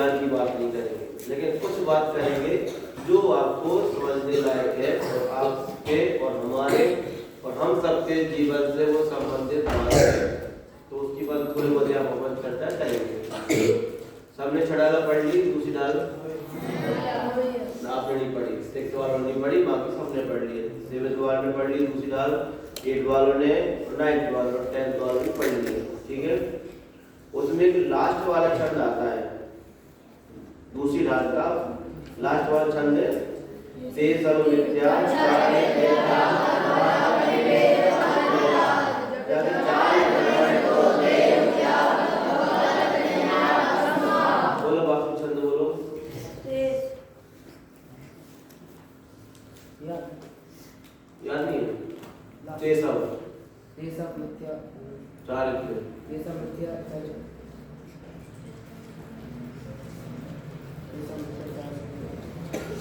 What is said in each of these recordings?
ज्ञान की बात नहीं करेंगे, लेकिन कुछ बात करेंगे जो आपको समझने लायक है और आपके और हमारे और हम सबके जीवन से वो संबंधित बात है, तो उसकी बात थोड़ी बहुत यहाँ पर चर्चा करेंगे। सबने छड़ाला पढ़ ली, दूसरी डाल आपने नहीं पढ़ी, 6 वालों ने नहीं पढ़ी, बाकी सबने पढ़ ली। 7 वालों ने पढ़ ली दूसरी डाल, 8 वालों ने, 9 वालों और 10 वालों ने पढ़ ली। ठीक है, उसमें एक लास्ट वाला छंद आता है, दूसरी डाल का लास्ट वाला छंद है, ते सर्व मिथ्या बोलो बाकी छंद बोलो। याद नहीं है? ते सब मिथ्या चारित्र्य, ये सब मिथ्या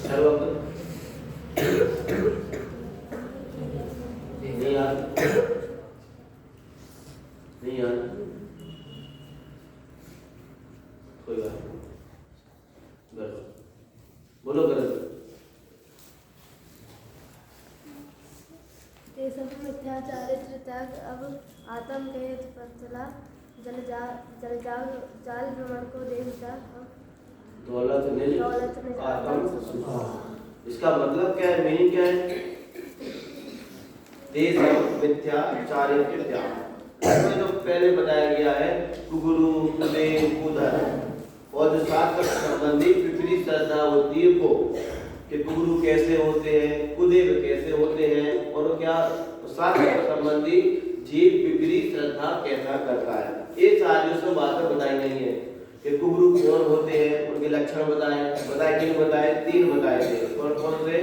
सर्वज्ञ नहीं याद, नहीं याद, कोई बात नहीं, गलत बोलो, गलत ते सब मिथ्या चारित्र त्याग अब आत्म कहे पतला जाल भ्रमण को देखता दौलत नहीं आत्म सुख। इसका मतलब क्या है, मीनिंग क्या है? ते सब मिथ्या चारित्र त्याग, इसमें जो पहले बताया गया है कुगुरु कुदेव कुधर और जो शास्त्र संबंधी विपरीत श्रद्धा होती है वो कि गुरु कैसे होते हैं, कुदेव कैसे होते हैं और क्या शास्त्र संबंधी जीव विपरीत श्रद्धा कैसा करता है, ये सारी उसमें बातें बताई नहीं है कि गुरु कौन होते हैं, उनके लक्षण बताए कि बताए 3 बताए थे। कौन से?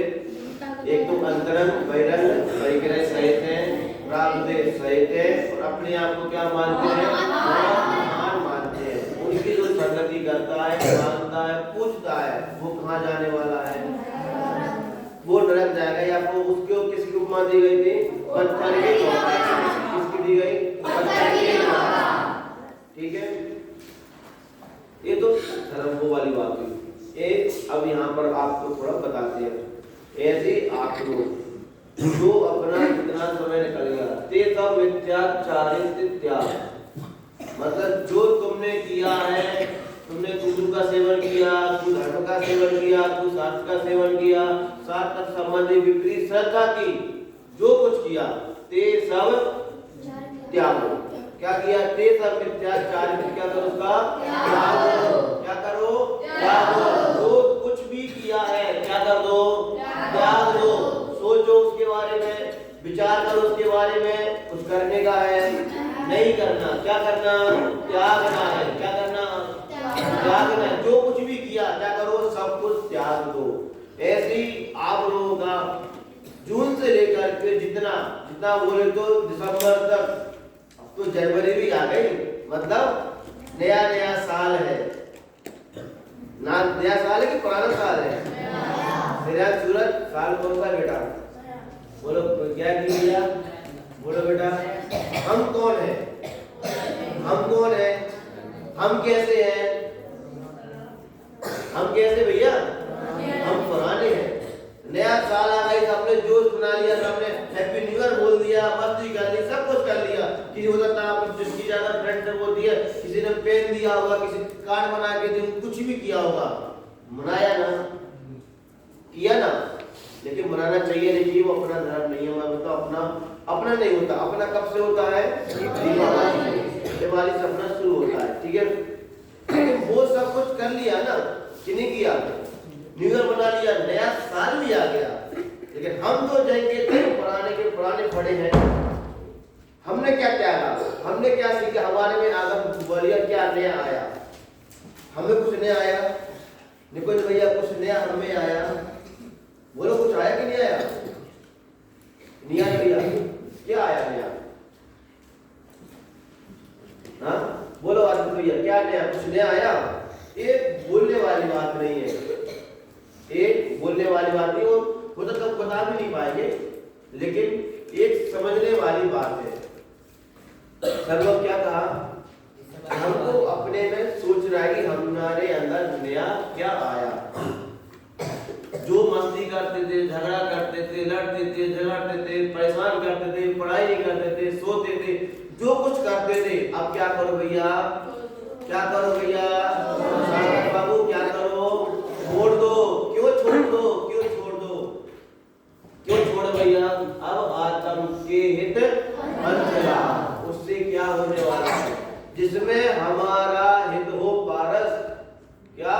एक तो अंतरंग बहिरंग परिग्रह सहित है, प्रागदेश सहित है और अपने आप को क्या मानते हैं? महान मानते हैं। उनकी जो संगति करता है, मानता है, पूजता है, वो कहाँ जाने वाला है? वो नरक जाएगा। या वो उसको किसकी उपमा दी गई थी? पत्थर की चौका। किसकी दी गई? पत्थर की चौका। ठीक है, ये तो धर्म वो वाली बात हुई। एक अब यहाँ पर आपको थोड़ा बताते हैं, ऐसे आप लोग जो अपना कितना समय निकल गया, ते सब मिथ्याचारित्र त्याग, मतलब जो तुमने किया है, तुमने गुरु का सेवन किया, तू धर्म का सेवन किया, तू शास्त्र का सेवन किया, शास्त्र संबंधी विपरीत श्रद्धा की, जो कुछ किया ते सब त्यागो। क्या किया? ते सब मिथ्याचारित्र, क्या करो उसका त्यागो। क्या करो? त्यागो। जो कुछ भी किया है क्या कर दो? त्याग दो। सोचो उसके बारे में, विचार करो उसके बारे में, कुछ करने का है नहीं करना, क्या करना? त्यागना है। क्या करना? त्यागना है। जो कुछ भी किया क्या करो? सब कुछ त्याग दो। ऐसे ही आप लोगों का जून से लेकर के जितना बोले तो दिसंबर तक, अब तो जनवरी भी आ गई, मतलब नया साल है ना। नया साल है कि पुराना साल है? मेरा सूरज साल कौन सा बेटा? बोलो क्या किया? बोलो बेटा, हम कौन है? हम कौन है? हम कैसे हैं? हम कैसे भैया? हम पुराने हैं। नया साल आ गई, सबने जोश बना लिया, सबने हैप्पी न्यू ईयर बोल दिया, मस्ती कर ली, सब कुछ कर लिया। किसी को जिसकी ज्यादा फ्रेंड होती है, किसी ने पेन दिया होगा, किसी कार्ड बना के दिया, कुछ भी किया होगा, मनाया ना, किया ना। लेकिन मनाना चाहिए नहीं चाहिए वो अपना धर्म नहीं है, मतलब अपना नहीं होता। अपना कब से होता है? दिवाली से अपना शुरू होता है। ठीक है, लेकिन वो सब कुछ कर लिया ना कि नहीं किया? न्यू ईयर बना लिया, नया साल भी आ गया, लेकिन हम तो जाएंगे पुराने के पुराने पड़े हैं। हमने क्या त्यागा? हमने क्या सीखा? हमारे में आगम बोलिया क्या नया आया? हमें कुछ नया आया? निकुंज भैया कुछ नया हमें आया? बोलो कुछ आया कि नहीं आया? नहीं आया भैया, क्या आया नया? हाँ बोलो आज भैया, क्या नया? कुछ नया आया? एक बोलने वाली बात नहीं है, एक बोलने वाली बात नहीं, वो तो कब बता भी नहीं पाएंगे, लेकिन एक समझने वाली बात है। सब लोग क्या कहा? हमको अपने में सोच रहा है कि हमारे अंदर नया गया क्या आया। जो मस्ती करते थे, झगड़ा करते थे, लड़ते थे, झगड़ते थे, परेशान करते थे, पढ़ाई नहीं करते थे, सोते थे, जो कुछ करते थे, अब क्या करो भैया, क्या करो भैया बाबू, क्या करो, छोड़ दो। क्यों छोड़ दो, क्यों छोड़ दो, क्यों छोड़ भैया। अब आत्म के हित अंतला, उससे क्या होने वाला है, जिसमें हमारा हित हो पारस, क्या,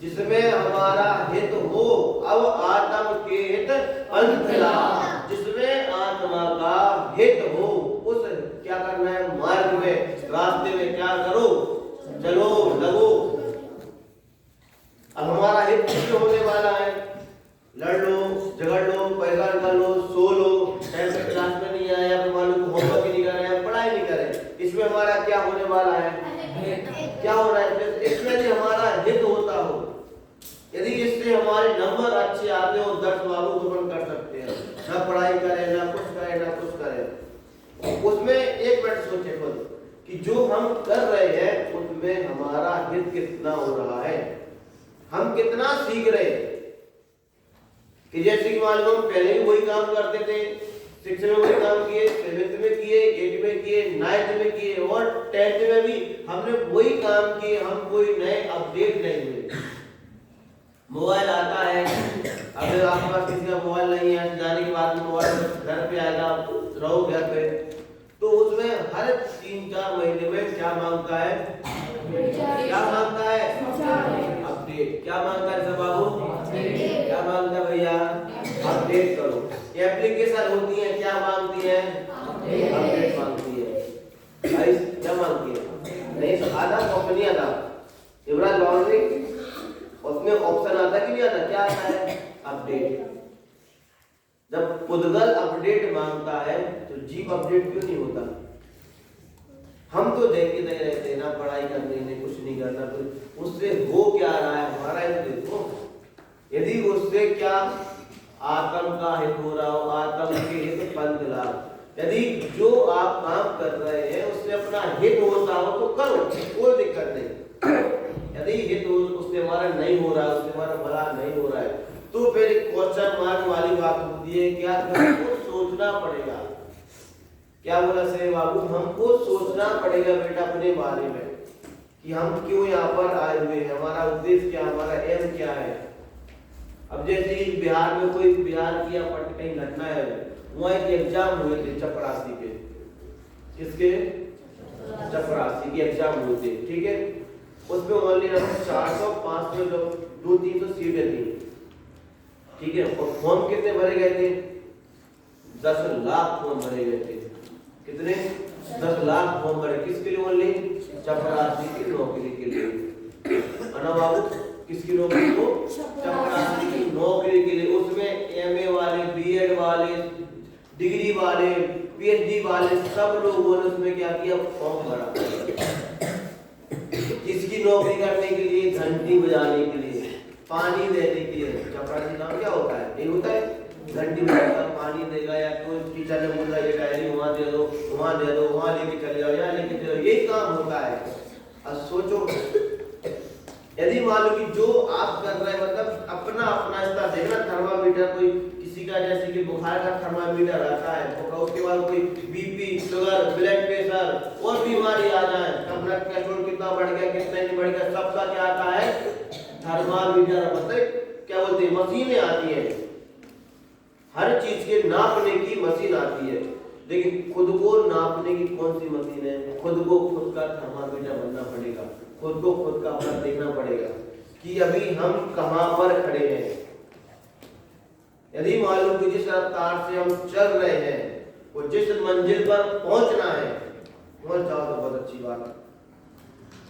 जिसमें हमारा हित हो, अब आत्म के हित अंतला, जिसमें आत्मा का हित हो, उस क्या करना है, मार्ग में, रास्ते में क्या करो, चलो, लगो। अब हमारा हित क्यों होने वाला है, लड़ लो, झगड़ लो, परेशान कर लो, सो लो, टाइम पे क्लास में नहीं आया, फिर मान लो होमवर्क नहीं कर रहे हैं, पढ़ाई नहीं कर रहे, इसमें हमारा क्या होने वाला है, क्या हो रहा है, इसमें यदि हमारा हित होता हो, यदि इससे हमारे नंबर अच्छे आते हो, 10 बाबू तो हम कर सकते हैं, ना पढ़ाई करें, ना कुछ करें, ना कुछ करें। उसमें एक मिनट सोचे खुद कि जो हम कर रहे हैं उसमें हमारा हित कितना हो रहा है, हम कितना सीख रहे हैं। कि जैसे कि मान लो हम पहले भी वही काम करते थे, 6 में वही काम किए, 7th में किए, 8 में किए, 9th में किए और 10th में भी हमने वही काम किए, हम कोई नए अपडेट नहीं हुए। मोबाइल आता है, अगर आपके पास किसी का मोबाइल नहीं है, जाने के बाद मोबाइल घर पे आएगा, रहो घर पे, तो उसमें हर 3-4 महीने में क्या मांगता है, क्या मांगता है, अपडेट। क्या मांगता है सब बाबू, क्या मांगता है भैया, अपडेट करो। एप्लीकेशन होती है, क्या मांगती है, अपडेट मांगती है। भाई क्या मांगती है, नहीं तो आधा कंपनी आता युवराज बाउंड्री, उसमें ऑप्शन आता कि नहीं आता, क्या आता है, अपडेट। जब पुद्गल अपडेट मांगता है तो जीव अपडेट क्यों नहीं होता। हम तो देखते नहीं रहते, ना पढ़ाई करनी, नहीं कुछ नहीं करना, तो उससे हो क्या रहा है हमारा हित देखो। यदि उससे क्या आत्म का हित हो रहा हो, आत्म के हित पंथ लाभ, यदि जो आप काम कर रहे हैं उससे अपना हित होता हो तो करो, कोई दिक्कत नहीं। यदि हित उससे हमारा नहीं हो रहा है, उससे हमारा भला नहीं हो रहा है, तो फिर क्वेश्चन मार्क वाली बात होती है, क्या हमको सोचना पड़ेगा। क्या बोला सही बाबू, हमको सोचना पड़ेगा बेटा अपने बारे में कि हम क्यों यहाँ पर आए हुए हैं, हमारा उद्देश्य क्या, हमारा एम क्या है। अब जैसे बिहार में कोई बिहार की कहीं घटना है, वहाँ एक एग्जाम हुए थे चपरासी के, किसके, चपरासी के एग्जाम हुए थे, ठीक है। उसमें ओनली 400-500 लोग, 200-300 सीटें थी, ठीक है। और फॉर्म कितने भरे गए थे, 10 लाख फॉर्म भरे गए थे। कितने, 10 लाख फॉर्म भरे, किसके लिए, ओनली चपरासी की नौकरी के लिए। अना बाबू किसकी नौकरी को, चपरासी की नौकरी के लिए। उसमें एमए वाले, बीएड वाले, डिग्री वाले, पीएचडी वाले सब लोगों ने उसमें क्या किया, फॉर्म भरा। किसकी नौकरी करने के लिए, घंटी बजाने के लिए, पानी देने के लिए। चपरासी काम क्या होता है, ये होता है घंटी बजाएगा, पानी देगा, या कोई टीचर ने बोला ये डायरी वहाँ दे दो, वहाँ दे दो, वहाँ लेके चले जाओ, यहाँ लेके चले जाओ, यही काम होता है। अब सोचो यदि मान लो कि जो आप कर रहे हैं, मतलब अपना अपना स्तर देखना, थर्मामीटर कोई किसी का जैसे कि बुखार का थर्मामीटर आता है, तो उसके बाद कोई बीपी, शुगर, ब्लड प्रेशर और बीमारी आ जाए, अपना कोलेस्ट्रॉल कितना बढ़ गया, कितना नहीं बढ़ गया, सबका क्या आता है, थर्मामीटर। मतलब क्या बोलते हैं, मशीनें आती है, हर चीज के नापने की मशीन आती है, लेकिन खुद को नापने की कौन सी मशीन है, खुद को खुद का थर्मामीटर बनना पड़ेगा, खुद को खुद का अपना देखना पड़ेगा कि अभी हम कहां पर खड़े हैं। यदि मान लो कि जिस रफ्तार से हम चल रहे हैं, वो जिस मंजिल पर पहुंचना है, पहुंच जाओ तो बहुत अच्छी बात।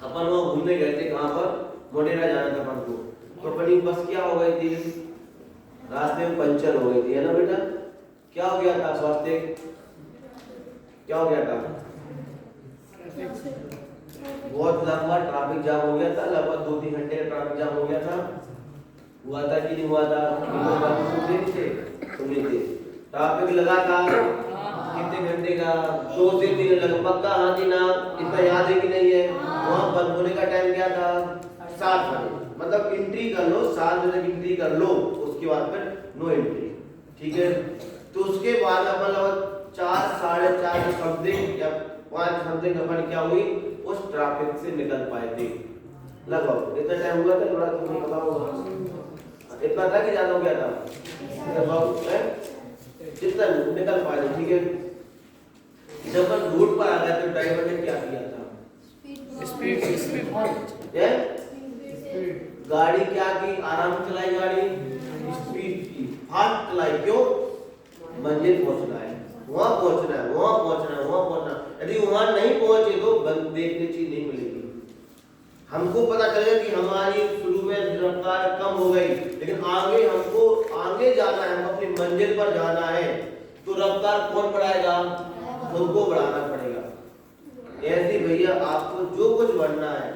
अपन वहां घूमने गए थे, कहां पर, मोटेरा जाना था अपन को, तो अपनी बस क्या हो गई थी, रास्ते में पंचर हो गई थी, है ना बेटा। क्या हो गया था, स्वास्थ्य क्या हो गया था, बहुत लंबा ट्रैफिक जाम हो गया था, लगभग 2-3 घंटे का ट्रैफिक जाम हो गया था। हुआ था कि नहीं हुआ था, सुने थे, ट्रैफिक लगा था, कितने घंटे का? 2 से 3 लगा पक्का? हाँ जी ना? इतना याद है कि नहीं है? वहाँ बंद होने का टाइम क्या था? 7 बजे। मतलब एंट्री कर लो 7 बजे तक एंट्री कर लो, उसके बाद फिर नो एंट्री। ठीक है, तो उसके बाद मतलब 4 साढ़े 4 समथिंग या 5 समथिंग अपन क्या हुई उस ट्रैफिक से निकल पाए थे। लगभग इतना टाइम हुआ था, थोड़ा तुम्हें पता होगा इतना था कि ज्यादा हो गया था जितना निकल पाए थे। ठीक है, जब अपन रूट पर आ गए तो ड्राइवर ने क्या किया था? स्पीड गाड़ी क्या की? आराम चलाई गाड़ी, स्पीड की, फास्ट चलाई। क्यों? मंजिल पहुंचना है, वहां पहुंचना है, वहां पहुंचना है, वहां पहुंचना। यदि वहां नहीं पहुंचे तो देखने चीज नहीं मिलेगी। हमको पता चलेगा कि हमारी शुरू में रफ्तार कम हो गई, लेकिन आगे हमको आगे जाना है, हम अपनी मंजिल पर जाना है, तो रफ्तार कौन बढ़ाएगा? हमको बढ़ाना पड़ेगा। ऐसे भैया आपको जो कुछ बनना है,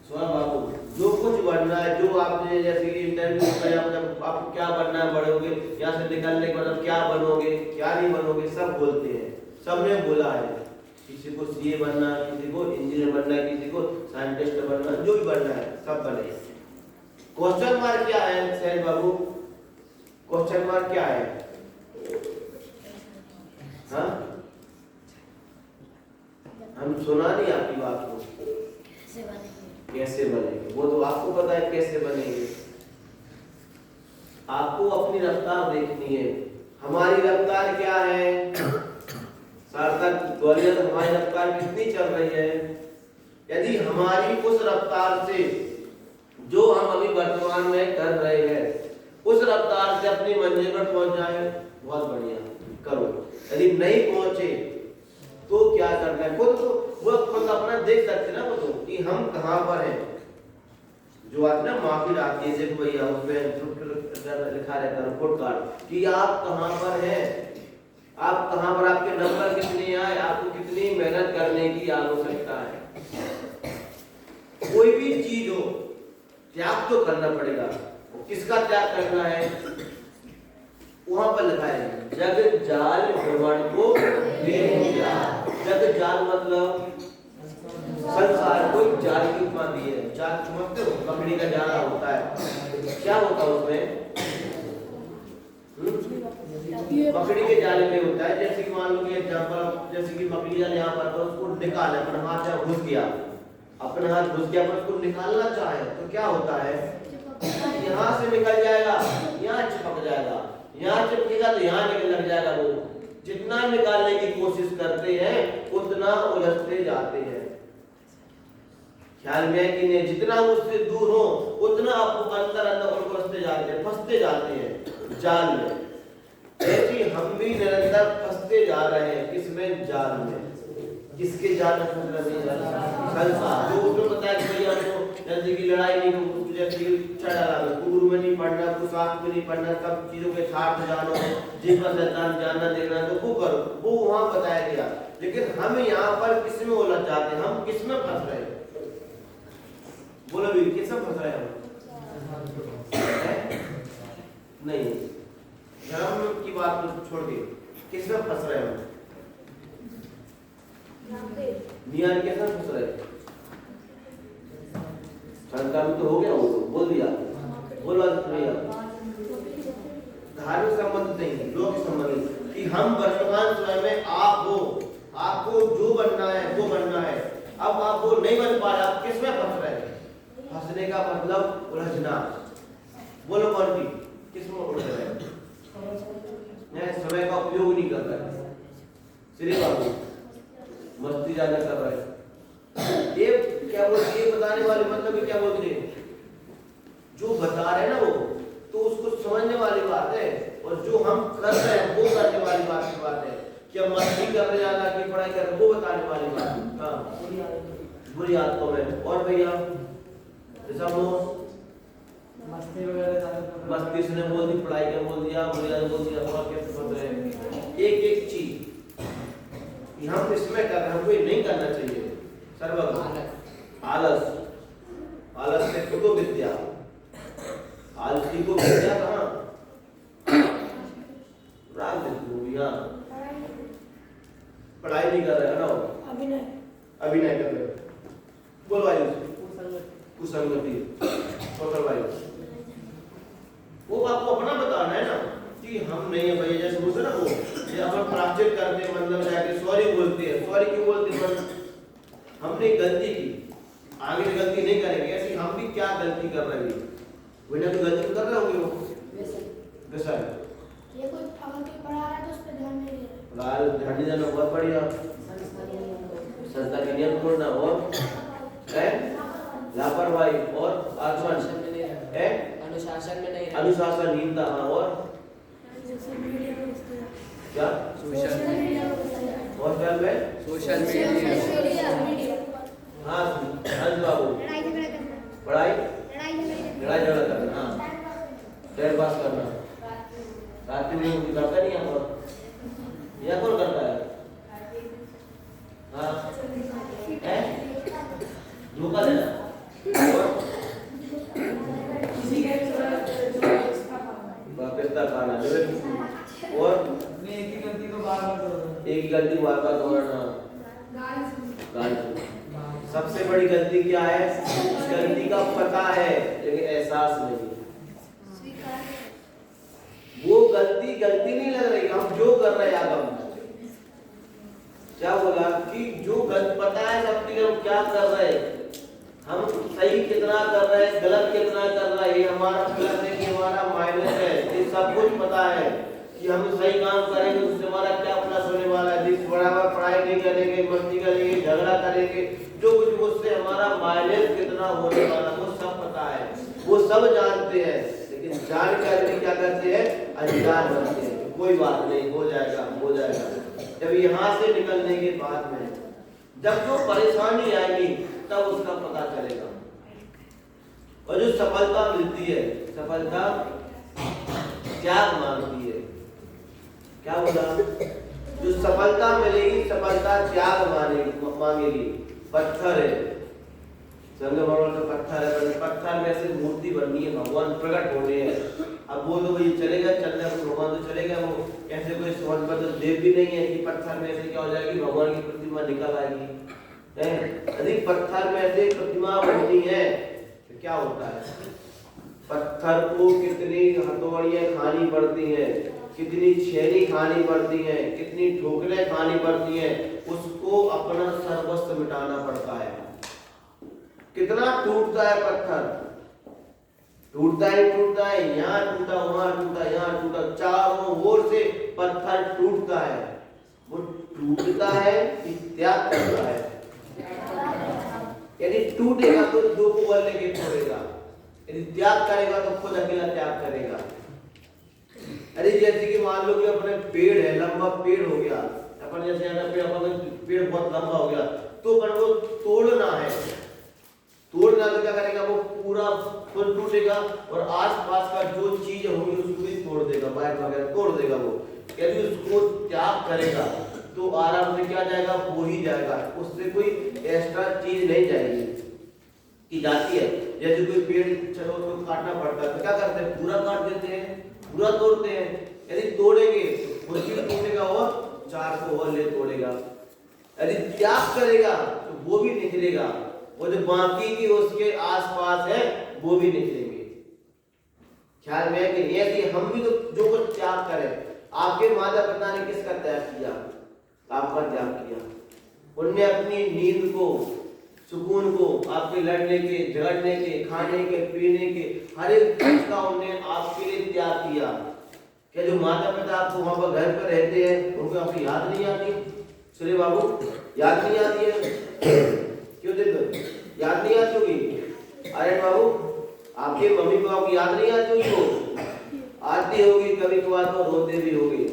सुना बाबू, जो कुछ बनना है, जो आपने जैसे कि इंटरव्यू में आप क्या बनना है, बढ़ोगे यहाँ से निकलने के बाद क्या बनोगे क्या नहीं बनोगे सब बोलते हैं, सबने बोला है। किसी को सीए बनना, किसी को इंजीनियर बनना, किसी को साइंटिस्ट बनना, जो भी बनना है सब बने। क्वेश्चन मार्क क्या है सैन बाबू? क्वेश्चन मार्क क्या है? हाँ, हम सुना नहीं आपकी बात को। कैसे बनेंगे वो तो आपको पता है कैसे बनेंगे। आपको अपनी रफ्तार देखनी है। हमारी रफ्तार क्या है? सार्थक ग्वालियर हमारी रफ्तार कितनी चल रही है? यदि हमारी उस रफ्तार से जो हम अभी वर्तमान में कर रहे हैं उस रफ्तार से अपनी मंजिल पर पहुंच जाए, बहुत बढ़िया, करो। यदि नहीं पहुंचे तो क्या करना है? खुद तो वो खुद अपना देख सकते ना वो तो कि हम कहां पर हैं। जो आज ना माफी आती है देखो भैया उसमें लिखा रहता है रिपोर्ट कार्ड कि आप कहां पर हैं, आप कहां पर, आपके नंबर कितने आए, आपको कितनी मेहनत करने की आवश्यकता है। कोई भी चीज हो त्याग तो करना पड़ेगा। किसका त्याग करना है? वहां पर लिखा है जग जाल भ्रमण को जग जाल मतलब संसार को जाल की उपमा दी है। जाल समझते हो? मकड़ी का जाला होता है, क्या होता है उसमें? मकड़ी के जाले में होता है, जैसे कि मान लो कि एग्जांपल, जैसे कि मकड़ी जाल यहाँ पर उसको निकाले, अपना हाथ यहाँ घुस गया, अपना हाथ घुस गया पर उसको निकालना चाहे तो क्या होता है? यहाँ से निकल जाएगा, यहाँ चिपक जाएगा, यहाँ चिपकेगा तो यहाँ निकल लग जाएगा। वो जितना निकालने की कोशिश करते हैं उतना उलझते जाते हैं। ख्याल में है कि नहीं? जितना उससे दूर हो उतना आपको अंदर अंदर उलझते जाते हैं, फंसते जाते हैं जाल में। ऐसे हम भी निरंतर फंसते जा रहे हैं। किसमें? जाल में। किसके जाल में फंस रहे हैं? संसार। जो उसमें बताया कि भैया हमको जैसे की लड़ाई नहीं हो, जैसे कि चढ़ा गुरु में नहीं पढ़ना, पुस्तक में नहीं पढ़ना, सब चीजों के साथ जानो, जिन पर शैतान जानना देखना तो वो करो, वो वहां बताया गया। लेकिन हम यहाँ पर किसमें उलझ जाते हैं? हम किसमें फंस रहे हैं? बोलो भी, किसमें फंस रहे हैं? नहीं, धर्म की बात तो छोड़ के किसमें फंस रहे हैं? नियम के साथ फंस रहे हैं। संस्कार तो हो गया, वो तो बोल दिया, बोल भैया। धार्मिक संबंध नहीं, लोक संबंध कि हम वर्तमान समय में आप हो, आपको जो बनना है वो बनना है। अब आप वो नहीं बन पा रहे, आप किसमें फंस रहे हैं? फंसने का मतलब उलझना। बोलो कौन सी किसमें उलझ रहे हैं? समय का उपयोग नहीं कर रहे, सिर्फ बाबू मस्ती ज्यादा कर रहे हैं। ये क्या बोलते हैं बताने वाले, मतलब क्या बोलते हैं? जो बता रहे हैं ना वो तो उसको समझने वाली बात है, और जो हम कर रहे हैं वो करने वाली बात की बात है। क्या मस्ती करने जाना कि पढ़ाई कर, वो बताने वाली बात। हाँ, बुरी आदतों में। और भैया सब लोग मस्ती से बोल दी, पढ़ाई का बोल दिया, बुरी आदत बोल दिया, और कैसे बोल रहे हैं? एक एक चीज हम इसमें कर रहे हैं, हमको ये नहीं करना चाहिए। आलस, आलस से को विद्या, आलसी को विद्या कहाँ? राग कुसंगति पकड़ भाई, वो आपको अपना बताना है ना कि हम नहीं है भाई, जैसे बोलते ना वो ये अपन प्रायश्चित करते हैं, मतलब जाके सॉरी बोलते हैं। सॉरी क्यों बोलते हैं? हमने गलती की, आगे गलती नहीं करेंगे। ऐसे हम भी क्या गलती कर रहे हैं, बिना तो गलती कर रहे होंगे वो वैसा है। ये कोई अगर कोई पढ़ा रहा है तो उस पर ध्यान नहीं दे रहा। लाल ध्यान देना बहुत बढ़िया, संस्था के नियम तोड़ना और है लापरवाही और आचरण है अनुशासन में नहीं, अनुशासनहीनता। हाँ, और क्या हॉस्टल में सोशल मीडिया, हाँ हंस बाबू लड़ाई झगड़ा करना, पढ़ाई लड़ाई झगड़ा करना, हाँ टाइम पास करना, रात में नहीं करता नहीं है, और यह कौन करता है? हाँ है धोखा देना और पिस्ता खाना और एक ही गलती को बार बार दोहराना, एक ही गलती बार बार दोहराना, गाली। सबसे बड़ी गलती क्या है? उस गलती का पता है लेकिन एहसास नहीं। वो गलती नहीं लग रही, हम जो कर रहे हैं आगम क्या बोला कि जो गलत पता है सबकी हम क्या कर रहे हैं, हम सही कितना कर रहे हैं, गलत कितना कर रहे हैं, हमारा प्लस है कि हमारा माइनस है, ये सब कुछ पता है कि हम सही काम करेंगे उससे हमारा क्या प्लस होने वाला है। जिस बराबर पढ़ाई नहीं करेंगे, मस्ती करेंगे, झगड़ा करेंगे, जो कुछ उससे हमारा माइनस कितना होने वाला वो सब पता है, वो सब जानते हैं। लेकिन जानकर भी क्या करते हैं? अज्ञान बनते हैं। कोई बात नहीं, हो जाएगा हो जाएगा। जब यहाँ से निकलने के बाद में जब जो परेशानी आएगी तब उसका पता चलेगा। और जो सफलता मिलती है, सफलता त्याग मांगती है। क्या बोला? जो सफलता मिलेगी सफलता त्याग मांगेगी। पत्थर है, संगमरमर का पत्थर है, पत्थर में से मूर्ति बननी है, भगवान प्रकट होने हैं। अब वो तो वही चलेगा, चलना भगवान तो चलेगा, वो ऐसे कोई स्वर्ण पर देव भी नहीं है कि पत्थर में से क्या हो जाएगी, भगवान की प्रतिमा निकल आएगी। यदि पत्थर में से प्रतिमा बनती है तो क्या होता है? पत्थर को कितनी हथौड़ियां खानी पड़ती हैं, कितनी छेनी खानी पड़ती हैं, कितनी ठोकरें खानी पड़ती हैं, उसको अपना सर्वस्व मिटाना पड़ता है। कितना टूटता है पत्थर, टूटता ही टूटता है, यहाँ टूटा वहां टूटा यहाँ टूटा, चारों ओर से पत्थर टूटता है। वो टूटता है कि त्याग करता है? यदि टूटेगा तो दो को बल लेके छोड़ेगा, यदि त्याग करेगा तो खुद अकेला त्याग करेगा। अरे जैसे कि मान लो कि अपने पेड़ है, लंबा पेड़ हो गया, अपन जैसे पेड़ बहुत लंबा हो गया तो अपन को तोड़ना है, तोड़ना तो क्या करेगा? वो पूरा खुद टूटेगा और आसपास का जो चीज होगी उसको भी तोड़ देगा, वायर वगैरह तोड़ देगा। वो यदि उसको त्याग करेगा तो आराम से क्या जाएगा? वो ही जाएगा, उससे कोई एक्स्ट्रा चीज नहीं जाएगी कि जाती है। जैसे कोई पेड़ चलो उसको काटना पड़ता है तो क्या करते हैं? पूरा काट देते हैं, पूरा तोड़ते हैं। यदि तोड़ेंगे तो वो भी टूटेगा और चार को और ले तोड़ेगा। यदि त्याग करेगा तो वो भी निकलेगा, वो जो बाकी की उसके आसपास है वो भी निकलेंगे। ख्याल में है कि ऐसे हम भी तो जो कुछ त्याग करें, आपके माता पिता ने किसका त्याग किया? आपका त्याग किया। उनने अपनी नींद को, सुकून को, आपके लड़ने के, झगड़ने के, खाने के, पीने के, हर एक चीज का उन्हें आपके लिए त्याग किया। क्या जो माता पिता आपको वहां पर घर पर रहते हैं उनको आपकी याद नहीं आती? सूर्य बाबू याद नहीं आती है? क्यों देखो याद नहीं आती होगी? अरे बाबू आपके मम्मी पापा को याद नहीं आती होगी? आती होगी, कभी कभार तो रोते भी होगी।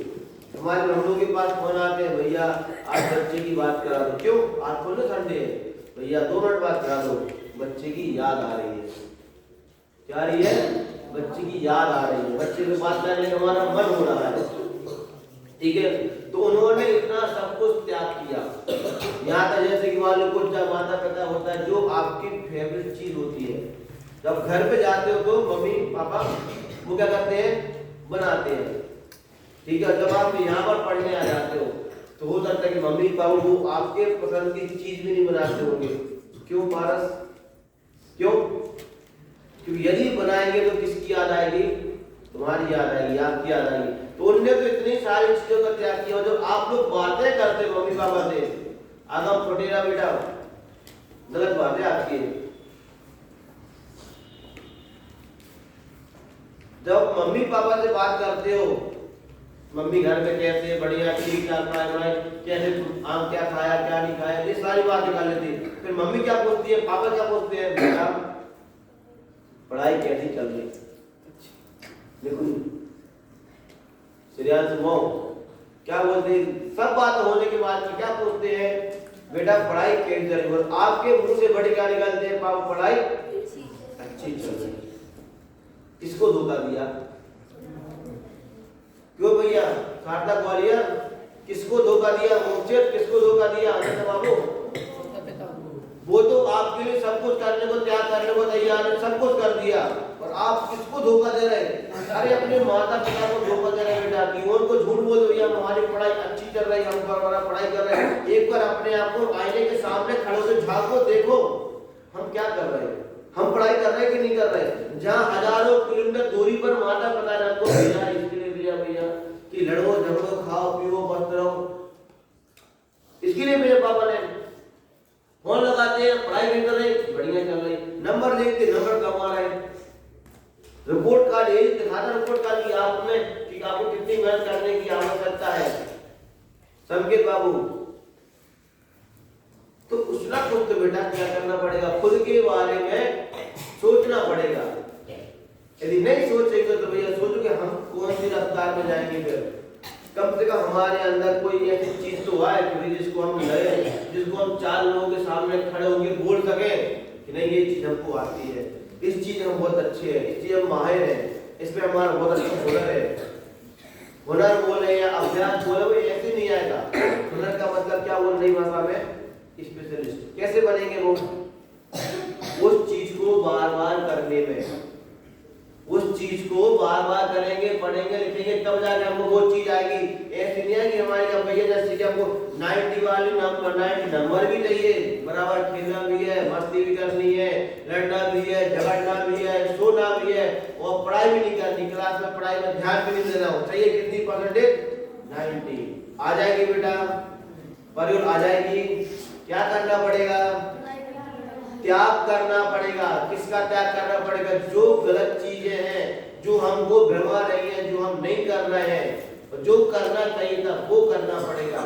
हमारे हम लोग के पास फोन आते हैं, भैया आज बच्चे की बात करा दो। क्यों? आज कौन सा संडे है, भैया 2 मिनट बात करा दो, बच्चे की याद आ रही है। क्या आ रही है? बच्चे की याद आ रही है, बच्चे से बात करने का हमारा मन हो रहा है। ठीक है, तो उन्होंने इतना सब कुछ त्याग किया। यहाँ तक जैसे कि मान लो कुछ माता पिता होता है जो आपकी फेवरेट चीज होती है, जब घर पे जाते हो तो मम्मी पापा वो क्या करते हैं? बनाते हैं। ठीक है, जब आप यहाँ पर पढ़ने आ जाते हो तो हो सकता है कि मम्मी पापा वो आपके पसंद की चीज भी नहीं बनाते होंगे। क्यों पारस? क्यों? क्योंकि यदि बनाएंगे तो किसकी याद आएगी? तुम्हारी याद आएगी, आपकी याद आएगी। तो उनने तो इतनी सारी चीजों का त्याग किया। जो आप लोग बातें करते मम्मी पापा से, आगम फटेरा बेटा, गलत बात है आपकी। जब मम्मी पापा से बात करते हो, मम्मी घर में कैसे बढ़िया ठीक ठाक बनाए, कैसे आम क्या खाया क्या नहीं खाया, ये सारी बात निकाल लेती। फिर मम्मी क्या पूछती है, पापा क्या पूछते हैं, बेटा पढ़ाई कैसी चल रही? देखो सीरियस मो क्या बोलते हैं, सब बात होने के बाद में क्या पूछते हैं, बेटा पढ़ाई कैसी चल रही? और आपके मुंह से बड़ी क्या निकालते हैं, पापा पढ़ाई अच्छी चल रही। किसको धोखा दिया? क्यों भैया सार्थक ग्वालियर, किसको धोखा दिया? मोक्षित किसको धोखा दिया? अनंत बाबू, वो तो आपके लिए सब कुछ करने को त्याग करने को तैयार है, सब कुछ कर दिया, और आप किसको धोखा दे रहे हैं? अरे अपने माता पिता को धोखा दे रहे हैं बेटा, कि उनको झूठ बोल दो भैया हमारी पढ़ाई अच्छी चल रही है, हम हमारा पढ़ाई कर रहे हैं। एक बार अपने आप को आईने के सामने खड़े होकर झांको, देखो हम क्या कर रहे हैं, हम पढ़ाई कर रहे हैं कि नहीं कर रहे हैं? जहाँ हजारों किलोमीटर दूरी पर माता पिता ने आपको भेजा इसके लिए भेजा भैया कि लड़ो झगड़ो खाओ पियो मस्त रहो, इसके लिए मेरे पापा ने फोन लगाते हैं, पढ़ाई नहीं कर रहे, बढ़िया चल रही, नंबर देखते नंबर कमा रहे, रिपोर्ट कार्ड यही दिखाता, रिपोर्ट कार्ड की आप में कि आपको कितनी मेहनत करने की आवश्यकता है। संकेत बाबू तो कुछ ना कुछ तो बेटा क्या करना पड़ेगा, खुद के बारे में सोचना पड़ेगा। यदि नहीं सोचेंगे तो भैया सोचो कि हम कौन सी रफ्तार में जाएंगे। फिर कम से कम हमारे अंदर कोई ऐसी चीज तो आए कि जिसको हम लड़े, जिसको हम चार लोगों के सामने खड़े होकर बोल सके कि नहीं ये चीज हमको आती है, इस चीज हम बहुत अच्छे हैं, इस चीज हम माहिर हैं, इसमें हमारा बहुत अच्छा हुनर है। हुनर बोले या अभ्यास बोले वो ऐसे नहीं आएगा। हुनर का मतलब क्या बोल रही भाषा में? स्पेशलिस्ट। कैसे बनेंगे वो? उस चीज को बार बार करने में, उस चीज को बार बार करेंगे, पढ़ेंगे लिखेंगे, तब जाके हमको वो चीज आएगी। ऐसे नहीं है कि हमारे यहाँ भैया जैसे कि हमको 90 वाली नंबर भी चाहिए, बराबर खेलना भी है, मस्ती भी करनी है, लड़ना भी है, झगड़ना भी है, सोना भी है, और पढ़ाई भी नहीं करनी, क्लास में पढ़ाई में ध्यान भी नहीं देना हो चाहिए। कितनी परसेंटेज? 90 आ जाएगी बेटा, परियों आ जाएगी। क्या करना पड़ेगा? त्याग करना पड़ेगा। किसका त्याग करना पड़ेगा? जो गलत चीजें हैं, जो हमको भरमा रही है, जो हम नहीं कर रहे हैं, जो करना चाहिए था वो करना पड़ेगा।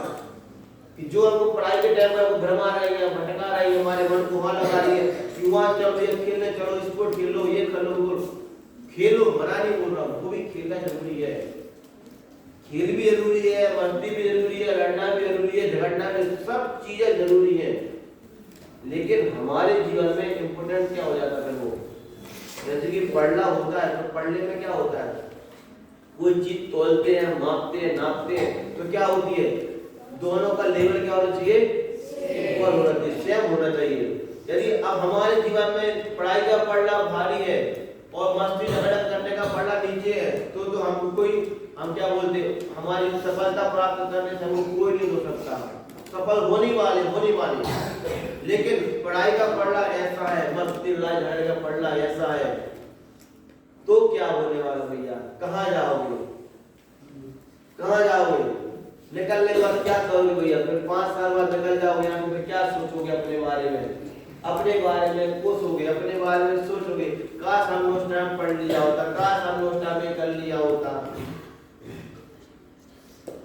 कि जो हमको पढ़ाई के टाइम पर भरमा रही है, भटका रही है, हमारे मन को वहां लगा रही है कि वहां चलो ये खेलने चलो, स्पोर्ट खेलो, ये खेलो, वो खेलो, मना नहीं बोल रहा हूं, वो भी खेलना जरूरी है, खेल भी जरूरी है, मस्ती भी जरूरी है, लड़ना भी जरूरी है, झगड़ना भी, सब चीजें जरूरी है। लेकिन हमारे जीवन में इम्पोर्टेंट क्या हो जाता है? वो जैसे कि पढ़ना होता है तो पढ़ने में क्या होता है? कोई चीज तोलते हैं, मापते हैं, नापते हैं, तो क्या होती है? दोनों का लेवल क्या होना चाहिए? इक्वल होना चाहिए, सेम होना चाहिए। यदि अब हमारे जीवन में पढ़ाई का पढ़ना भारी है और मस्ती झगड़ा करने का पढ़ना नीचे है, तो हमको कोई, हम क्या बोलते हैं, हमारी सफलता प्राप्त करने से हमको कोई नहीं हो सकता, सफल होने वाले। लेकिन पढ़ाई का पढ़ना ऐसा है, मस्ती लड़ाई झगड़े का पढ़ना ऐसा है, तो क्या होने वाला भैया? कहाँ जाओगे? कहाँ जाओगे? निकलने के बाद क्या करोगे भैया? फिर 5 साल बाद निकल जाओगे यहाँ, फिर क्या सोचोगे अपने बारे में? अपने बारे में कोसोगे, अपने बारे में सोचोगे, काश हमने उस टाइम पढ़ लिया होता, काश हमने उस टाइम कर लिया होता।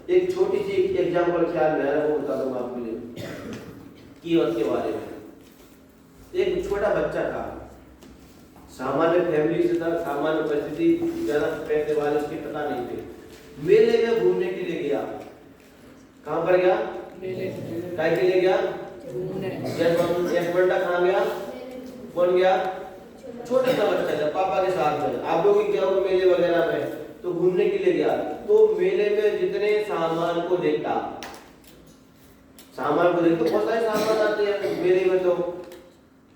एक छोटी सी एग्जांपल ख्याल में आ रहा है, वो बता दूंगा आपके लिए कि उसके बारे में। एक छोटा बच्चा था, सामान्य फैमिली से था, सामान्य परिस्थिति, ज्यादा पैसे वाले उसके पता नहीं थे। मेले में घूमने के लिए गया। कहाँ पर गया? काय के लिए गया? कहाँ गया? कौन गया? छोटा सा बच्चा था, पापा के साथ में। आप लोग क्या हो मेले वगैरह में तो घूमने के लिए गया, तो मेले में जितने सामान को देखता, बहुत सारे सामान आते हैं मेले में, तो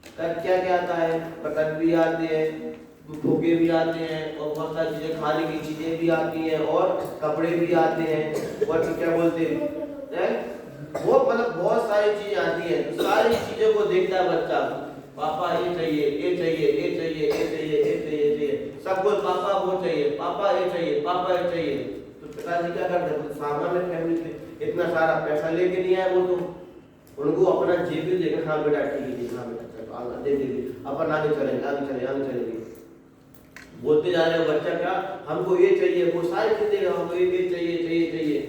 क्या क्या आता है? पतंग भी आते हैं, फुग्गे भी आते हैं, और बहुत सारी चीजें, खाने की चीजें भी आती हैं, और कपड़े भी आते हैं, और क्या बोलते हैं, वो मतलब बहुत सारी चीजें आती हैं। तो सारी चीजों को देखता है बच्चा, पापा ये चाहिए, ये चाहिए, ये चाहिए, ये चाहिए, ये चाहिए, ये चाहिए, सब कुछ पापा वो चाहिए, पापा ये चाहिए, पापा ये चाहिए। तो पिताजी क्या करते हैं? सामान्य फैमिली से इतना सारा पैसा लेके नहीं आए वो, तो उनको अपना जेब भी देकर, हाँ बेटा ठीक है, हाँ बेटा चलो दे दे अपन आगे चलेंगे, आगे चलेंगे बोलते जा रहे हो। बच्चा क्या, हमको ये चाहिए, वो सारी चीजें हमको ये चाहिए।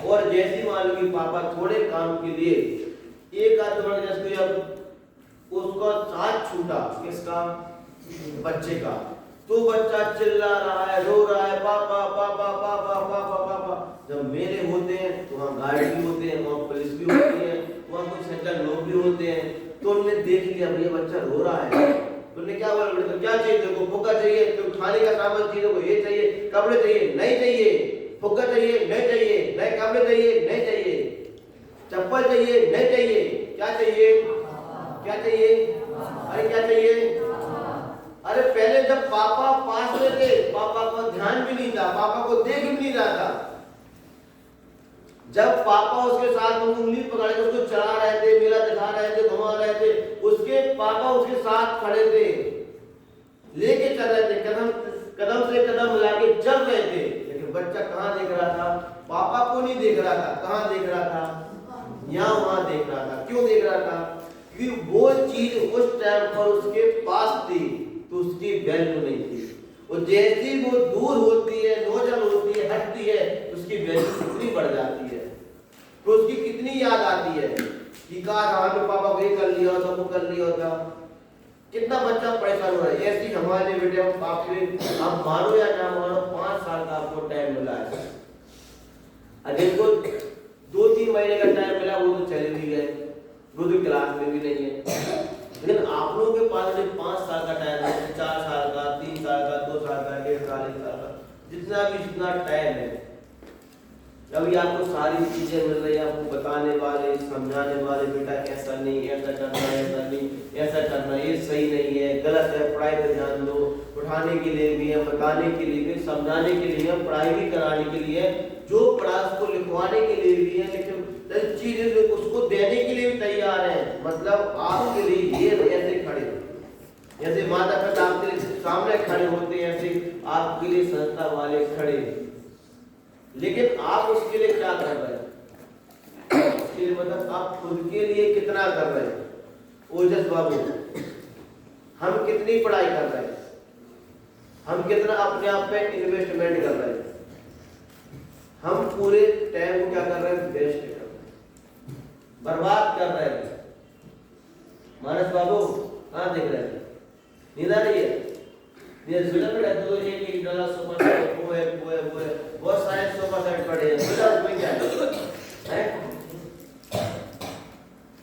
और जैसी मान लो कि पापा थोड़े काम के लिए एक आध बार जैसे अब उसका साथ छूटा, किसका? बच्चे का, तो बच्चा चिल्ला रहा है, रो रहा है, पापा पापा पापा पापा पापा। जब मेले होते हैं तो वहाँ गार्ड भी होते हैं, वहाँ पुलिस भी होती है, वहाँ कुछ सज्जन लोग भी होते हैं, तो उन्होंने देख लिया भैया बच्चा रो रहा है, तो उन्होंने क्या बोला? बेटा तो क्या चाहिए तेरे को? फुग्गा चाहिए? तो खाने का सामान चाहिए? को ये चाहिए? कपड़े चाहिए? नहीं चाहिए। फुग्गा चाहिए? नहीं चाहिए। नए कपड़े चाहिए? नहीं चाहिए। चप्पल चाहिए? नहीं चाहिए। क्या चाहिए? क्या चाहिए? अरे क्या चाहिए? अरे पहले जब पापा पास में थे, पापा को ध्यान भी नहीं था, पापा को देख भी नहीं रहा था। जब पापा उसके साथ उंगली पकड़ के उसको चला रहे थे, मेला दिखा रहे थे, घुमा रहे थे, उसके पापा उसके साथ खड़े थे, लेके चल रहे थे, कदम से कदम मिला के चल रहे थे। लेकिन बच्चा कहाँ देख रहा था? पापा को नहीं देख रहा था। कहाँ देख रहा था? यहाँ वहां देख रहा था। क्यों देख रहा था? क्योंकि वो चीज उस टाइम पर उसके पास थी, तो उसकी वैल्यू नहीं थी। और जैसी वो दूर होती है, नोजल होती है, हटती है, उसकी वैल्यू कितनी बढ़ जाती है, तो उसकी कितनी याद आती है कि काश हमारे पापा को ये कर लिया होता, वो कर लिया होता। कितना बच्चा परेशान हो रहा है। ऐसी हमारे बेटे आपसे, आप मानो या ना मानो, 5 साल का आपको टाइम मिला है। अगर को 2-3 महीने का टाइम मिला, वो तो चले भी गए, वो तो क्लास में भी नहीं है। लेकिन आप लोगों के पास जो 5 साल का टाइम है, 4 साल का, 3 साल का, 2 साल का, 1.5 साल, 1 साल का, जितना भी जितना टाइम है, अभी आपको सारी चीजें मिल रही है, आपको बताने वाले, समझाने वाले, बेटा ऐसा नहीं, ऐसा करना, ऐसा नहीं, ऐसा करना, ये सही नहीं है, गलत है, पढ़ाई पर ध्यान दो। उठाने के लिए भी है, बताने के लिए भी, समझाने के लिए, पढ़ाई भी कराने के लिए, जो पढ़ा उसको लिखवाने के लिए भी है, लेकिन चीजें उसको देने के लिए भी तैयार है। मतलब आपके लिए ये ऐसे खड़े, जैसे माता पिता आपके सामने खड़े होते हैं, ऐसे आपके लिए संस्था वाले खड़े। लेकिन आप उसके लिए क्या कर रहे हैं? उसके लिए मतलब आप खुद के लिए कितना कर रहे हैं? ओजस बाबू, हम कितनी पढ़ाई कर रहे हैं? हम कितना अपने आप पे इन्वेस्टमेंट कर रहे हैं? हम पूरे टाइम क्या कर रहे हैं? वेस्ट कर रहे हैं, बर्बाद कर रहे हैं। मानस बाबू कहाँ देख रहे हैं? नींद आ रही है? ये जुलम पड़ा तो एक डॉलर सुपर सेट वो है बहुत सारे सुपर सेट पड़े हैं, जुलम में क्या है?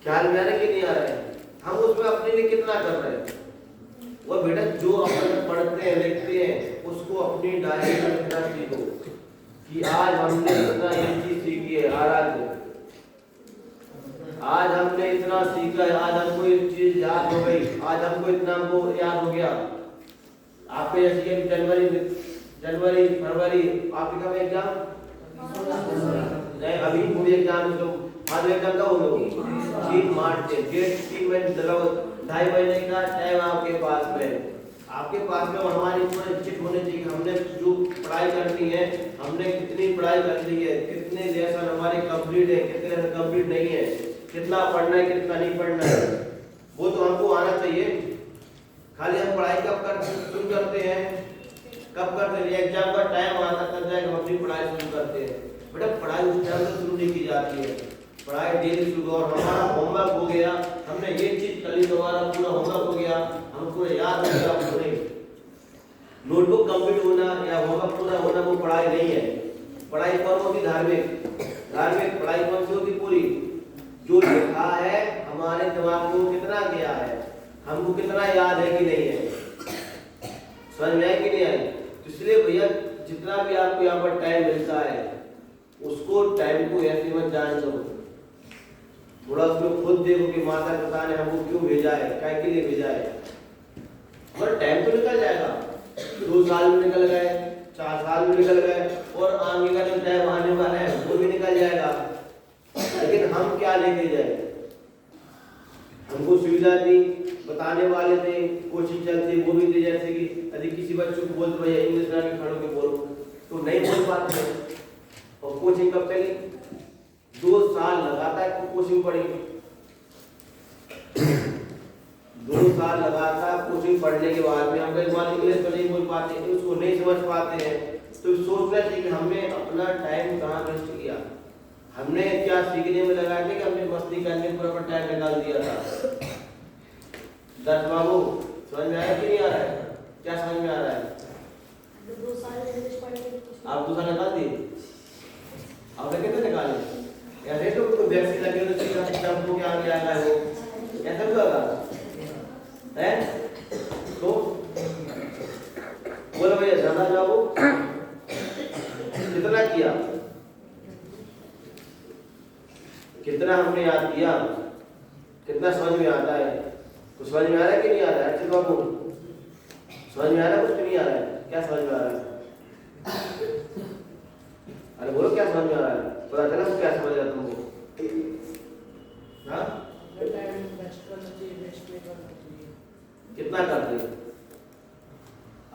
ख्याल में आ रहा है कि नहीं आ रहा है? हम उसमें अपने लिए कितना कर रहे हैं? वो बेटा जो अपन पढ़ते हैं, लिखते हैं, उसको अपनी डायरी में लिखना सीखो कि आज हमने इतना ये चीज सीखी है, आज हमने इतना सीखा है, आज हमको ये चीज याद हो गई, आज हमको इतना हमको याद हो गया। आपके जैसे जनवरी फरवरी आपके कब एग्जाम? नहीं, अभी पूरी एग्जाम तो आज एग्जाम का होगा 3 मार्च से, डेट 3 महीने चलो, 2.5 महीने का टाइम आपके पास में। आपके पास में हमारी पूरे चिट होने चाहिए, हमने जो पढ़ाई करनी है, हमने कितनी पढ़ाई कर ली है, कितने लेसन हमारे कंप्लीट है, कितने लेसन कंप्लीट नहीं है, कितना पढ़ना है, कितना नहीं पढ़ना है, वो तो हमको आना चाहिए। खाली हम पढ़ाई कब करते हैं? कब करते हैं? एग्जाम का टाइम आता तब जाकर हम अपनी पढ़ाई शुरू करते हैं। बेटा पढ़ाई उस टाइम से शुरू नहीं की जाती है, पढ़ाई डेली शुरू। और हमारा होमवर्क हो गया, हमने ये चीज कर ली तो हमारा पूरा होमवर्क हो गया, हमको याद हो गया, हमको नहीं। नोटबुक कंप्लीट होना या होमवर्क पूरा होना वो पढ़ाई नहीं है। पढ़ाई कौन होती? धार्मिक पढ़ाई कौन सी होती? पूरी जो लिखा है हमारे दिमाग को कितना गया है, हमको कितना याद है कि नहीं है, समझ में आए कि नहीं आए? इसलिए भैया जितना भी आपको यहाँ पर टाइम मिलता है, उसको टाइम को ऐसे मत जान दो, थोड़ा उसमें खुद देखो कि माता पिता ने हमको क्यों भेजा है, क्या के लिए भेजा है। और टाइम तो निकल जाएगा, 2 साल में निकल गए, 4 साल में निकल गए, और आगे का जो टाइम आने वाला है वो भी निकल जाएगा। लेकिन हम क्या लेके जाए? हमको सुविधा दी, बताने आने वाले थे, कोचिंग चलती वो भी थे, जैसे कि यदि किसी बच्चों को बोलते भैया इंग्लिश में खड़ो के बोलो तो नहीं बोल पाते हैं। और कोचिंग कब चली? 2 साल लगातार कोचिंग पढ़ी, 2 साल लगातार कोचिंग पढ़ने के बाद में हम इंग्लिश तो नहीं बोल पाते, उसको नहीं समझ पाते हैं, तो सोचना चाहिए कि हमने अपना टाइम कहाँ वेस्ट किया, हमने क्या सीखने में लगा के कि हमने मस्ती करने में पूरा टाइम निकाल दिया था। दर्श बाबू समझ में आया कि नहीं आ रहा है? क्या समझ में आ रहा है? 2 साल इंग्लिश पढ़ने आप 2 साल निकाल दिए, आप कितने निकाले? ऐसे तो कोई वैक्सीन लगे तो सिस्टम को क्या आगे आएगा वो ऐसा भी होगा है? तो बोलो भैया ज्यादा जाओ, कितना किया, कितना हमने याद किया, कितना समझ में आता है? कुछ समझ में आ रहा है कि नहीं आ रहा है? अच्छे बाबू समझ में आ रहा है? कुछ नहीं आ रहा है? क्या समझ में आ रहा है? अरे बोलो क्या समझ में आ रहा है? पता चला क्या समझ रहा तुमको? हाँ कितना करते हो?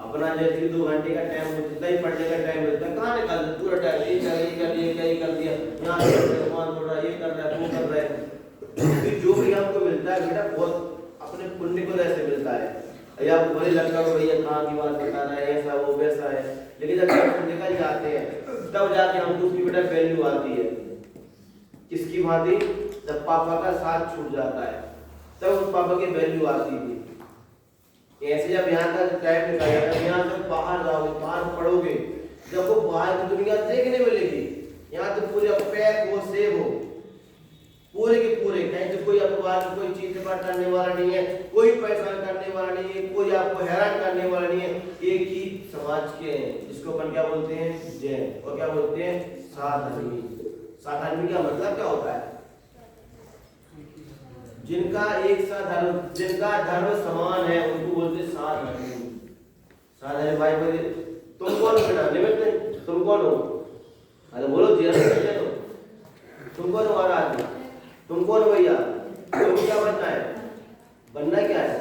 अपना जैसे 2 घंटे का टाइम जितना ही पढ़ने का टाइम मिलता है कहाँ निकाल दे पूरा टाइम, ये कर दिया, यहाँ थोड़ा ये कर रहा है, वो कर रहा है। फिर जो भी हमको मिलता है बेटा बहुत अपने पुण्य को ऐसे मिलता है। या आपको बड़े लगता है भैया कहाँ की बात बता रहा है, ऐसा वो वैसा है, लेकिन जब हम निकल जाते हैं तब जाके हमको उसकी बेटा वैल्यू आती है। किसकी बात? जब पापा का साथ छूट जाता है तब उस पापा की वैल्यू आती थी। ऐसे जब यहाँ का टाइम निकल जाता है, यहाँ से बाहर जाओगे, बाहर पढ़ोगे, जब वो बाहर की दुनिया देखने मिलेगी, यहाँ तो पूरे पैक हो, सेव हो, पूरे के पूरे, कहीं तो कोई अखबार कोई चीज से बात करने वाला नहीं है, कोई परेशान करने वाला नहीं है, कोई आपको हैरान करने वाला नहीं है। एक ही समाज के हैं जिसको अपन क्या बोलते हैं? जैन। और क्या बोलते हैं? सात आदमी। सात आदमी का मतलब क्या होता है? जिनका एक सा धर्म, जिनका धर्म समान है उनको बोलते हैं सात आदमी। सात आदमी भाई बोले तुम कौन हो बेटा? निमित्त तुम कौन हो? अरे बोलो जी तो तुम कौन हो? महाराज तुम कौन हो भैया? तुम क्या बनना है? बनना क्या है?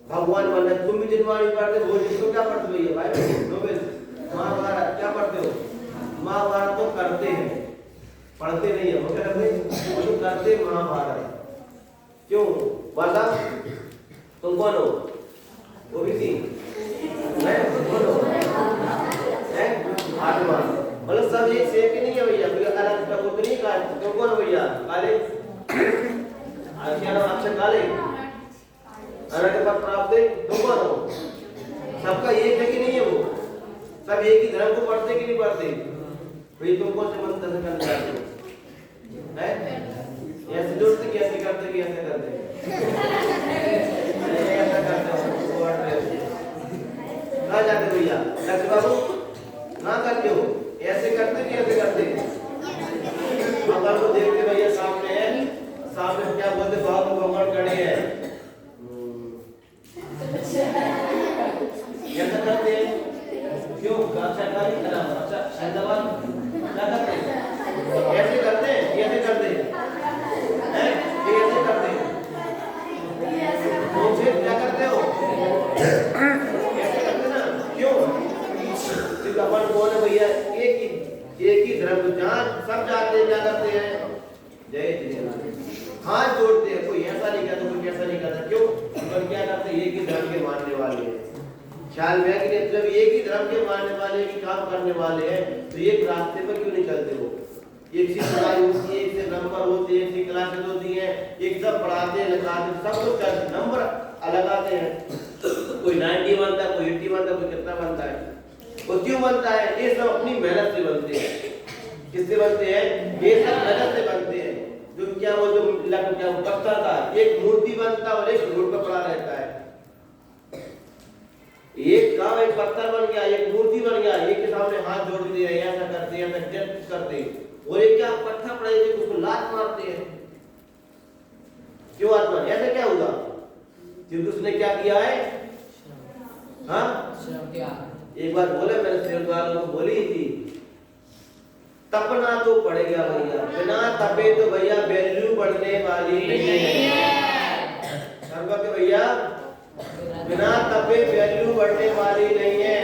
भगवान बनना है। तुम भी जिनवाणी पढ़ते हो, जिसको क्या पढ़ते भैया? भाई महाभारत क्या पढ़ते हो? महाभारत तो करते हैं, पढ़ते नहीं है। वो क्या करते? वो तो करते महाभारत। क्यों? वाला तुम कौन हो? वो भी थी मैं कौन हो? आत्मा। मतलब सब एक सेम के नहीं है भैया, कोई अलग का कुछ नहीं का। तुम कौन हो भैया? काले क्या नाम अक्षर काले अनंत पद प्राप्त है। तुम कौन हो? सबका एक है कि नहीं है? वो सब एक ही धर्म को पढ़ते कि नहीं पढ़ते? भाई तुम कौन से मंत्र से करना चाहते हो? हैं? ऐसे जोड़ते कि ऐसे करते कि ऐसे करते? ऐसा करते हो कहाँ जाते भैया? लक्ष्य बाबू कहाँ करते हो? ऐसे करते कि ऐसे करते? भगवान को देखते भैया सामने है, सामने क्या बोलते? भगवान खड़े हैं, ऐसा करते हैं। क्यों? अच्छा हैदराबाद क्या करते हैं? ऐसे करते हैं, ऐसे करते हैं, ऐसे करते हैं। तो क्या करते हो? ऐसे करते ना? क्यों? क्योंकि अपन कौन है भैया? एक ही धर्म, जहाँ सब जाते हैं क्या करते हैं? जय जय हाथ जोड़ते हैं। कोई ऐसा नहीं करता, कोई कैसा नहीं करता। क्यों? अपन क्या करते हैं? एक ही धर्म के मानने वाले हैं। ख्याल में है कि जब एक ही धर्म के मानने वाले, एक ही काम करने वाले हैं, तो एक रास्ते पर क्यों नहीं चलते? वो एक सी पढ़ाई होती है, एक से नंबर होते हैं, एक सी क्लासेस होती हैं, एक सब पढ़ाते हैं, लिखाते हैं, सब कुछ करते, नंबर अलग आते हैं। कोई 90 बनता है, कोई 80 बनता है, कोई कितना बनता है। वो क्यों बनता है? ये सब अपनी मेहनत से बनते हैं। किससे बनते हैं? ये सब मेहनत से बनते हैं। जो क्या वो जो क्या पत्थर था, एक मूर्ति बनता है और एक रोड पर पड़ा रहता है। एक काम एक पत्थर बन गया, एक मूर्ति बन गया, एक के सामने हाथ जोड़ दिए, ऐसा करते हैं, ऐसा करते हैं। और एक क्या पत्थर पड़े उसको लात मारते हैं। क्यों आत्मा? ऐसा क्या हुआ? क्योंकि उसने क्या किया है? हाँ एक बार बोले, मैंने सेठ वालों को बोली थी, तपना तो पड़ेगा भैया, बिना तपे तो भैया वैल्यू बढ़ने वाली नहीं है। सर्व के भैया बिना तपे वैल्यू बढ़ने वाली नहीं है।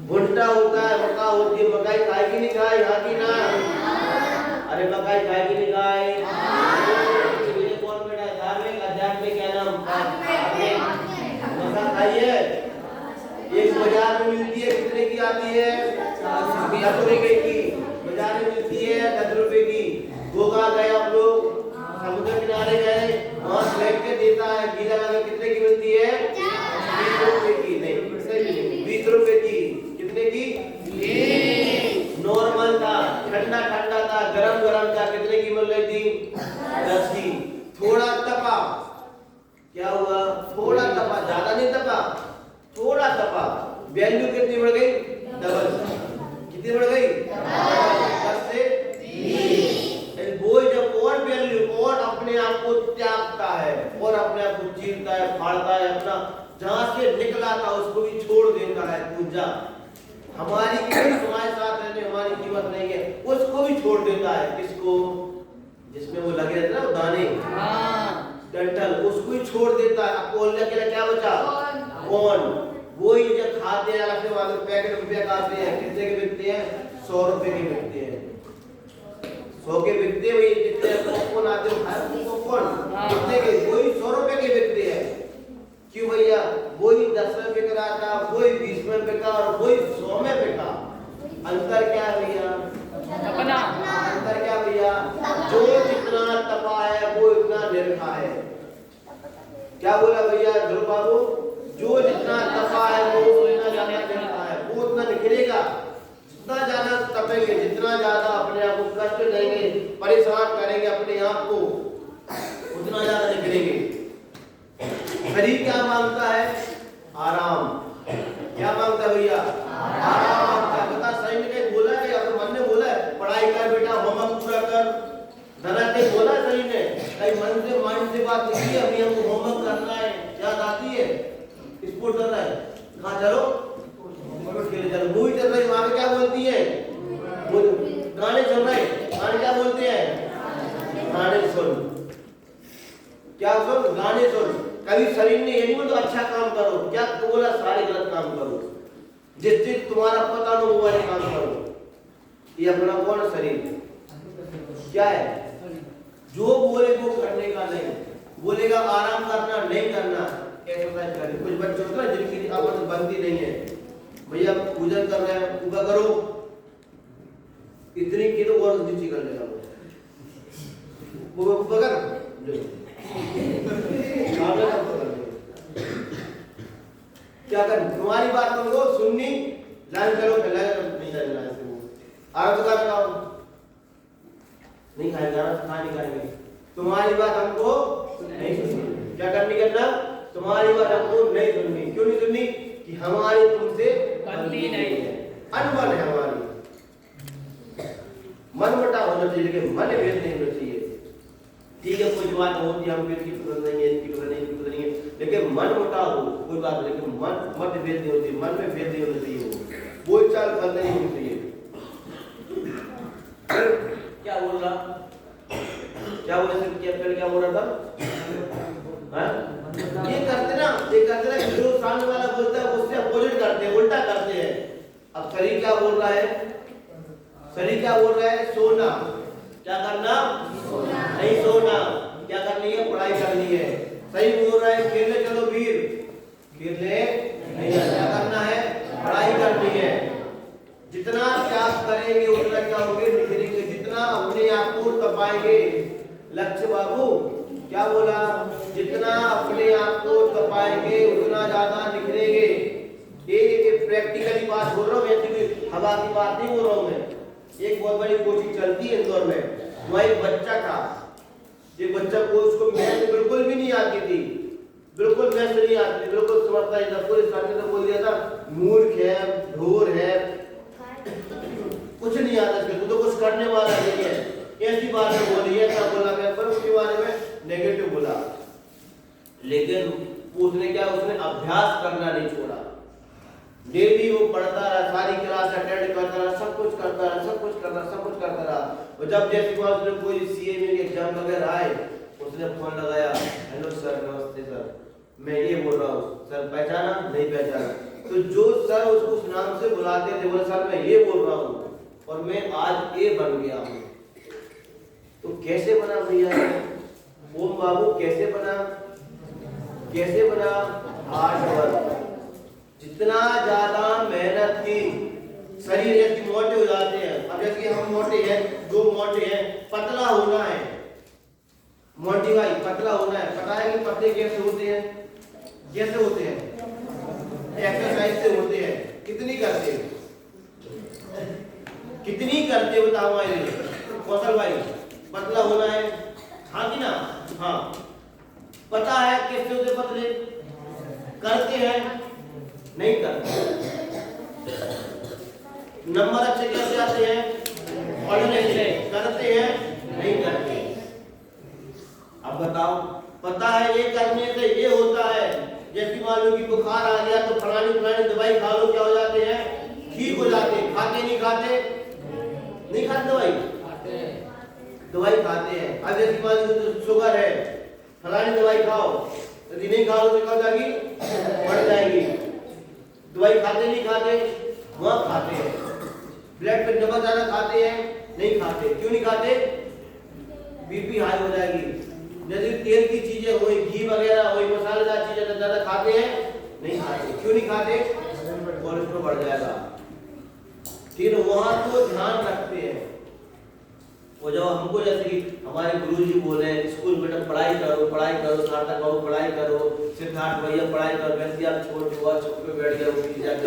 भुट्टा होता है, मक्का होती है, मकाई खाएगी नहीं खाए, हाँ की ना? अरे मकाई खाएगी नहीं खाए? कौन बेटा धार्मिक आध्यात्मिक क्या नाम? मक्का खाइए। एक बाजार में मिलती है, कितने की आती है? 10 रुपए की। बाजार में मिलती है 10 रुपए की। गोगा गए आप लोग, समुद्र किनारे गए, वहाँ फेंक के देता है, गीला लगा, कितने की मिलती है? 20 रुपए की। नहीं, 20 रुपए की। कितने की? नॉर्मल था, ठंडा ठंडा था, गरम गरम था, कितने की मिल रही थी? 10 की। थोड़ा तपा, क्या हुआ? थोड़ा तपा, ज्यादा नहीं तपा, थोड़ा तपा, वैल्यू कितनी बढ़ गई? डबल। कितनी बढ़ गई? 10 से 20। वो जब और वैल्यू और अपने आप को त्यागता है और अपने आप को चीरता है, फाड़ता है, अपना जहां से निकला था उसको भी छोड़ देता है, पूजा हमारी तुम्हारे साथ रहने हमारी कीमत नहीं है, उसको भी छोड़ देता है। किसको? जिसमें वो लगे रहते ना वो दाने, डंठल, उसको ही छोड़ देता है। अब बोलने के लिए क्या बचा? कौन? वो ही जब खाते हैं अलग से वाले पैकेट रुपया खाते हैं, कितने के बिकते हैं? 100 रुपए के बिकते हैं, 100 के बिकते हैं। कितने पॉपकॉर्न आते हैं, पॉपकॉर्न कितने के? वही 100 रुपए के बिकते हैं। क्यों भैया? वही 10 में बिक रहा था, वही 20 में बिका और वही 100 में बिका। अंतर क्या है भैया? अंतर क्या भैया? जो जितना तपा है वो इतना निरखा है। क्या बोला भैया ध्रुव बाबू? जो जितना तपा है वो उतना ज्यादा निरखा है, वो उतना निखरेगा। जितना ज्यादा तपेंगे, जितना ज्यादा अपने आप को कष्ट देंगे, परेशान करेंगे अपने आप को, उतना ज्यादा निखरेंगे। शरीर क्या मांगता है? आराम। क्या मांगता है भैया? आराम मांगता है। बता, सही में कहीं बोला है या तो मन ने बोला है पढ़ाई कर बेटा, होमवर्क पूरा कर? धना ने बोला सही में? कहीं मन से माइंड से बात नहीं है, अभी हमको होमवर्क करना है, याद आती है? स्पोर्ट कर रहा है, कहाँ चलो? स्पोर्ट खेले चलो। मूवी चल रही है, वहाँ पे क्या बोलती है? गाने चल रहे हैं, गाने क्या बोलते हैं? गाने सुन। क्या सुन? गाने सुन। कभी शरीर ने ये नहीं बोला अच्छा काम करो, क्या बोला? सारे गलत काम करो, जिससे तुम्हारा पता न वो वाले काम करो। ये अपना कौन? शरीर। क्या है? जो बोले वो करने का नहीं, बोलेगा आराम करना नहीं करना, एक्सरसाइज करनी। कुछ बच्चे होते हैं जिनकी आदत बनती नहीं है, भैया पूजन कर रहे हैं, पूजा करो, इतनी की तो और नीचे कर लेगा वो पकड़ क्या कर? तुम्हारी बात तुमको सुननी, लाइन करो, नहीं लाइन से वो आराम से खाओ, नहीं खाएगा, खा नहीं खाएंगे। तुम्हारी बात हमको नहीं सुननी। क्या करनी? करना तुम्हारी बात हमको नहीं सुननी। क्यों नहीं सुननी? कि हमारी तुमसे बनती नहीं है, अनबन है हमारी। मन मटा होना चाहिए, लेकिन मन भेद नहीं होना चाहिए। ठीक है, कोई बात होती है, हम पेट की पसंद नहीं है, इसकी पसंद नहीं है, लेकिन मन मोटा हो कोई बात नहीं, लेकिन मन मत भेद नहीं होती, मन में भेद नहीं होना चाहिए, वो चाल फल नहीं होनी चाहिए। क्या बोल रहा? क्या बोल रहे? क्या बोल रहा था? ये करते ना, जो सामने वाला बोलता है उससे अपोजिट करते हैं, उल्टा करते हैं। अब शरीर क्या बोल रहा है? शरीर क्या बोल रहा है? सोना। क्या करना? सोना। नहीं सोना। क्या करनी है? पढ़ाई करनी है। सही बोल रहा है, खेलने चलो वीर, खेलने नहीं, क्या करना है? पढ़ाई करनी है। जितना त्याग करेंगे उतना क्या होंगे? निखरेंगे। जितना अपने आप को तपाएंगे, लक्ष्य बाबू क्या बोला? जितना अपने आप को तपाएंगे उतना ज्यादा निखरेंगे। एक प्रैक्टिकली बात बोल रहा हूँ, ऐसी हवा की बात नहीं बोल रहा हूँ मैं। एक बहुत बड़ी कोचिंग चलती है इंदौर में, वहाँ एक बच्चा था, एक बच्चा को उसको मैथ बिल्कुल भी नहीं आती थी, बिल्कुल मैथ नहीं आती थी, बिल्कुल समझता नहीं था। पूरे सामने तो बोल दिया था मूर्ख है, ढोर है, कुछ नहीं आता इसको, तो कुछ करने वाला नहीं है, ऐसी बात बोली है। क्या बोला मैं पर उसके बारे में नेगेटिव बोला, लेकिन उसने क्या, उसने अभ्यास करना नहीं छोड़ा। डेली वो पढ़ता रहा, सारी क्लास अटेंड करता रहा, सब कुछ करता रहा, सब कुछ करता रहा। और जब जैसे उसने कोई सीए में एग्जाम वगैरह आए, उसने फोन लगाया, हेलो सर, नमस्ते सर, मैं ये बोल रहा हूँ, सर पहचाना नहीं पहचाना, तो जो सर उसको उस नाम से बुलाते थे, बोले सर मैं ये बोल रहा हूँ और मैं आज ये बन गया हूँ। तो कैसे बना भैया ओम बाबू, कैसे बना? कैसे बना? Hard work. जितना ज्यादा मेहनत की, शरीर ऐसे मोटे हो जाते हैं। अब जैसे हम मोटे हैं, जो मोटे हैं, पतला होना है, मोटी भाई पतला होना है, पता है कि पतले कैसे होते हैं? कैसे होते हैं? एक्सरसाइज से होते हैं। कितनी करते हैं? कितनी करते बताओ हमारे लिए कौशल भाई? पतला होना है, हाँ कि ना? हाँ, पता है कैसे होते पतले? करते हैं? नहीं करते। नंबर अच्छे कैसे आते हैं? पढ़ने से। करते हैं? नहीं करते। अब बताओ, पता है ये करने से ये होता है, जैसे मान लो कि बुखार आ गया तो फलानी दवाई खा लो, क्या हो जाते हैं? ठीक हो जाते हैं। खाते नहीं खाते? नहीं खाते दवाई? दवाई खाते हैं। अब जैसे मान लो शुगर है, फलानी दवाई खाओ, यदि नहीं खाओ तो क्या हो जाएगी? बढ़ जाएगी। दवाई खाते नहीं खाते? वहाँ खाते हैं। ब्लड पे नमक ज्यादा खाते हैं? नहीं खाते। क्यों नहीं खाते? बीपी हाई हो जाएगी। जैसे तेल की चीजें हुई, घी वगैरह हुई, मसालेदार चीजें ज्यादा खाते हैं? नहीं खाते। क्यों नहीं खाते? कोलेस्ट्रॉल बढ़ जाएगा। फिर वहां तो ध्यान रखते हैं। वो जब हमको जैसे कि हमारे गुरुजी बोले स्कूल बेटा पढ़ाई करो, सार्थक बाबू पढ़ाई करो, सिद्धार्थ भैया पढ़ाई करो, वैसे आप छोड़ हुआ चुप पे बैठ गया, उठ जाते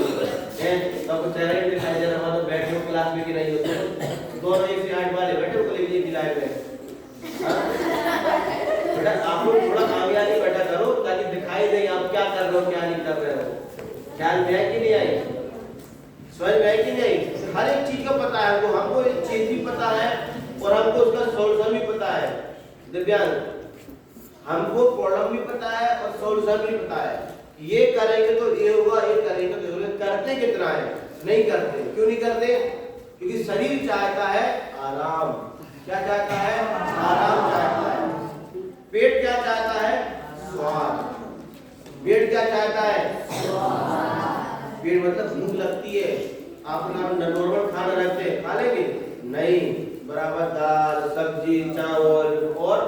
हैं, सबको चेहरा ही दिखाई दे रहा, तो बैठे हो क्लास में कि नहीं होते? दोनों एक से 8 वाले बैठे हो कॉलेज की लाइन में। बेटा आप लोग थोड़ा कामयाबी बैठा करो ताकि दिखाई दे आप क्या कर रहे हो, क्या नहीं कर रहे हो। ख्याल में है कि नहीं आई? समझ में आई कि नहीं? हर एक चीज का पता है हमको एक चीज भी पता है और हमको उसका सॉल्यूशन भी पता है। दिव्यांग, हमको प्रॉब्लम भी पता है और सॉल्यूशन भी पता है। ये करेंगे तो ये होगा, ये करेंगे तो ये होगा। करते कितना है? नहीं करते। क्यों नहीं करते? क्योंकि शरीर चाहता है आराम। क्या चाहता है? आराम चाहता है। पेट क्या चाहता है? स्वाद। पेट क्या चाहता है? पेट मतलब भूख लगती है, आप नॉर्मल खाना रखते हैं, खा लेंगे? नहीं, बराबर दाल, सब्जी, चावल और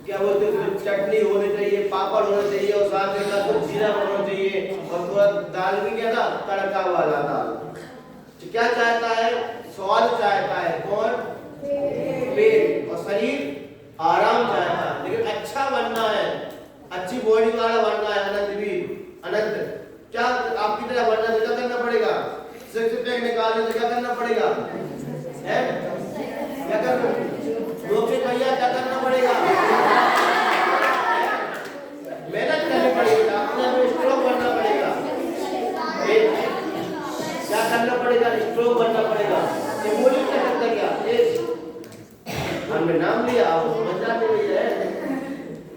क्या बोलते हैं चटनी होनी चाहिए, पापड़ होना चाहिए और साथ में कुछ जीरा होना चाहिए और थोड़ा दाल भी क्या था? तड़का वाला दाल। क्या चाहता है? स्वाद चाहता है। कौन? पेट। और शरीर आराम चाहता है। लेकिन अच्छा बनना है, अच्छी बॉडी वाला बनना है, अनंत क्या आपकी तरह बनना है? क्या करना पड़ेगा? सिक्स पैक निकालने से क्या करना पड़ेगा? है क्या करना? रोके भैया क्या करना पड़ेगा? मेहनत करनी पड़ेगी, अपने में स्ट्रॉन्ग बनना पड़ेगा। क्या करना पड़ेगा? स्ट्रॉन्ग बनना पड़ेगा। इम्यूनिटी क्या करता है? क्या हमने नाम लिया, आप समझ जाते है।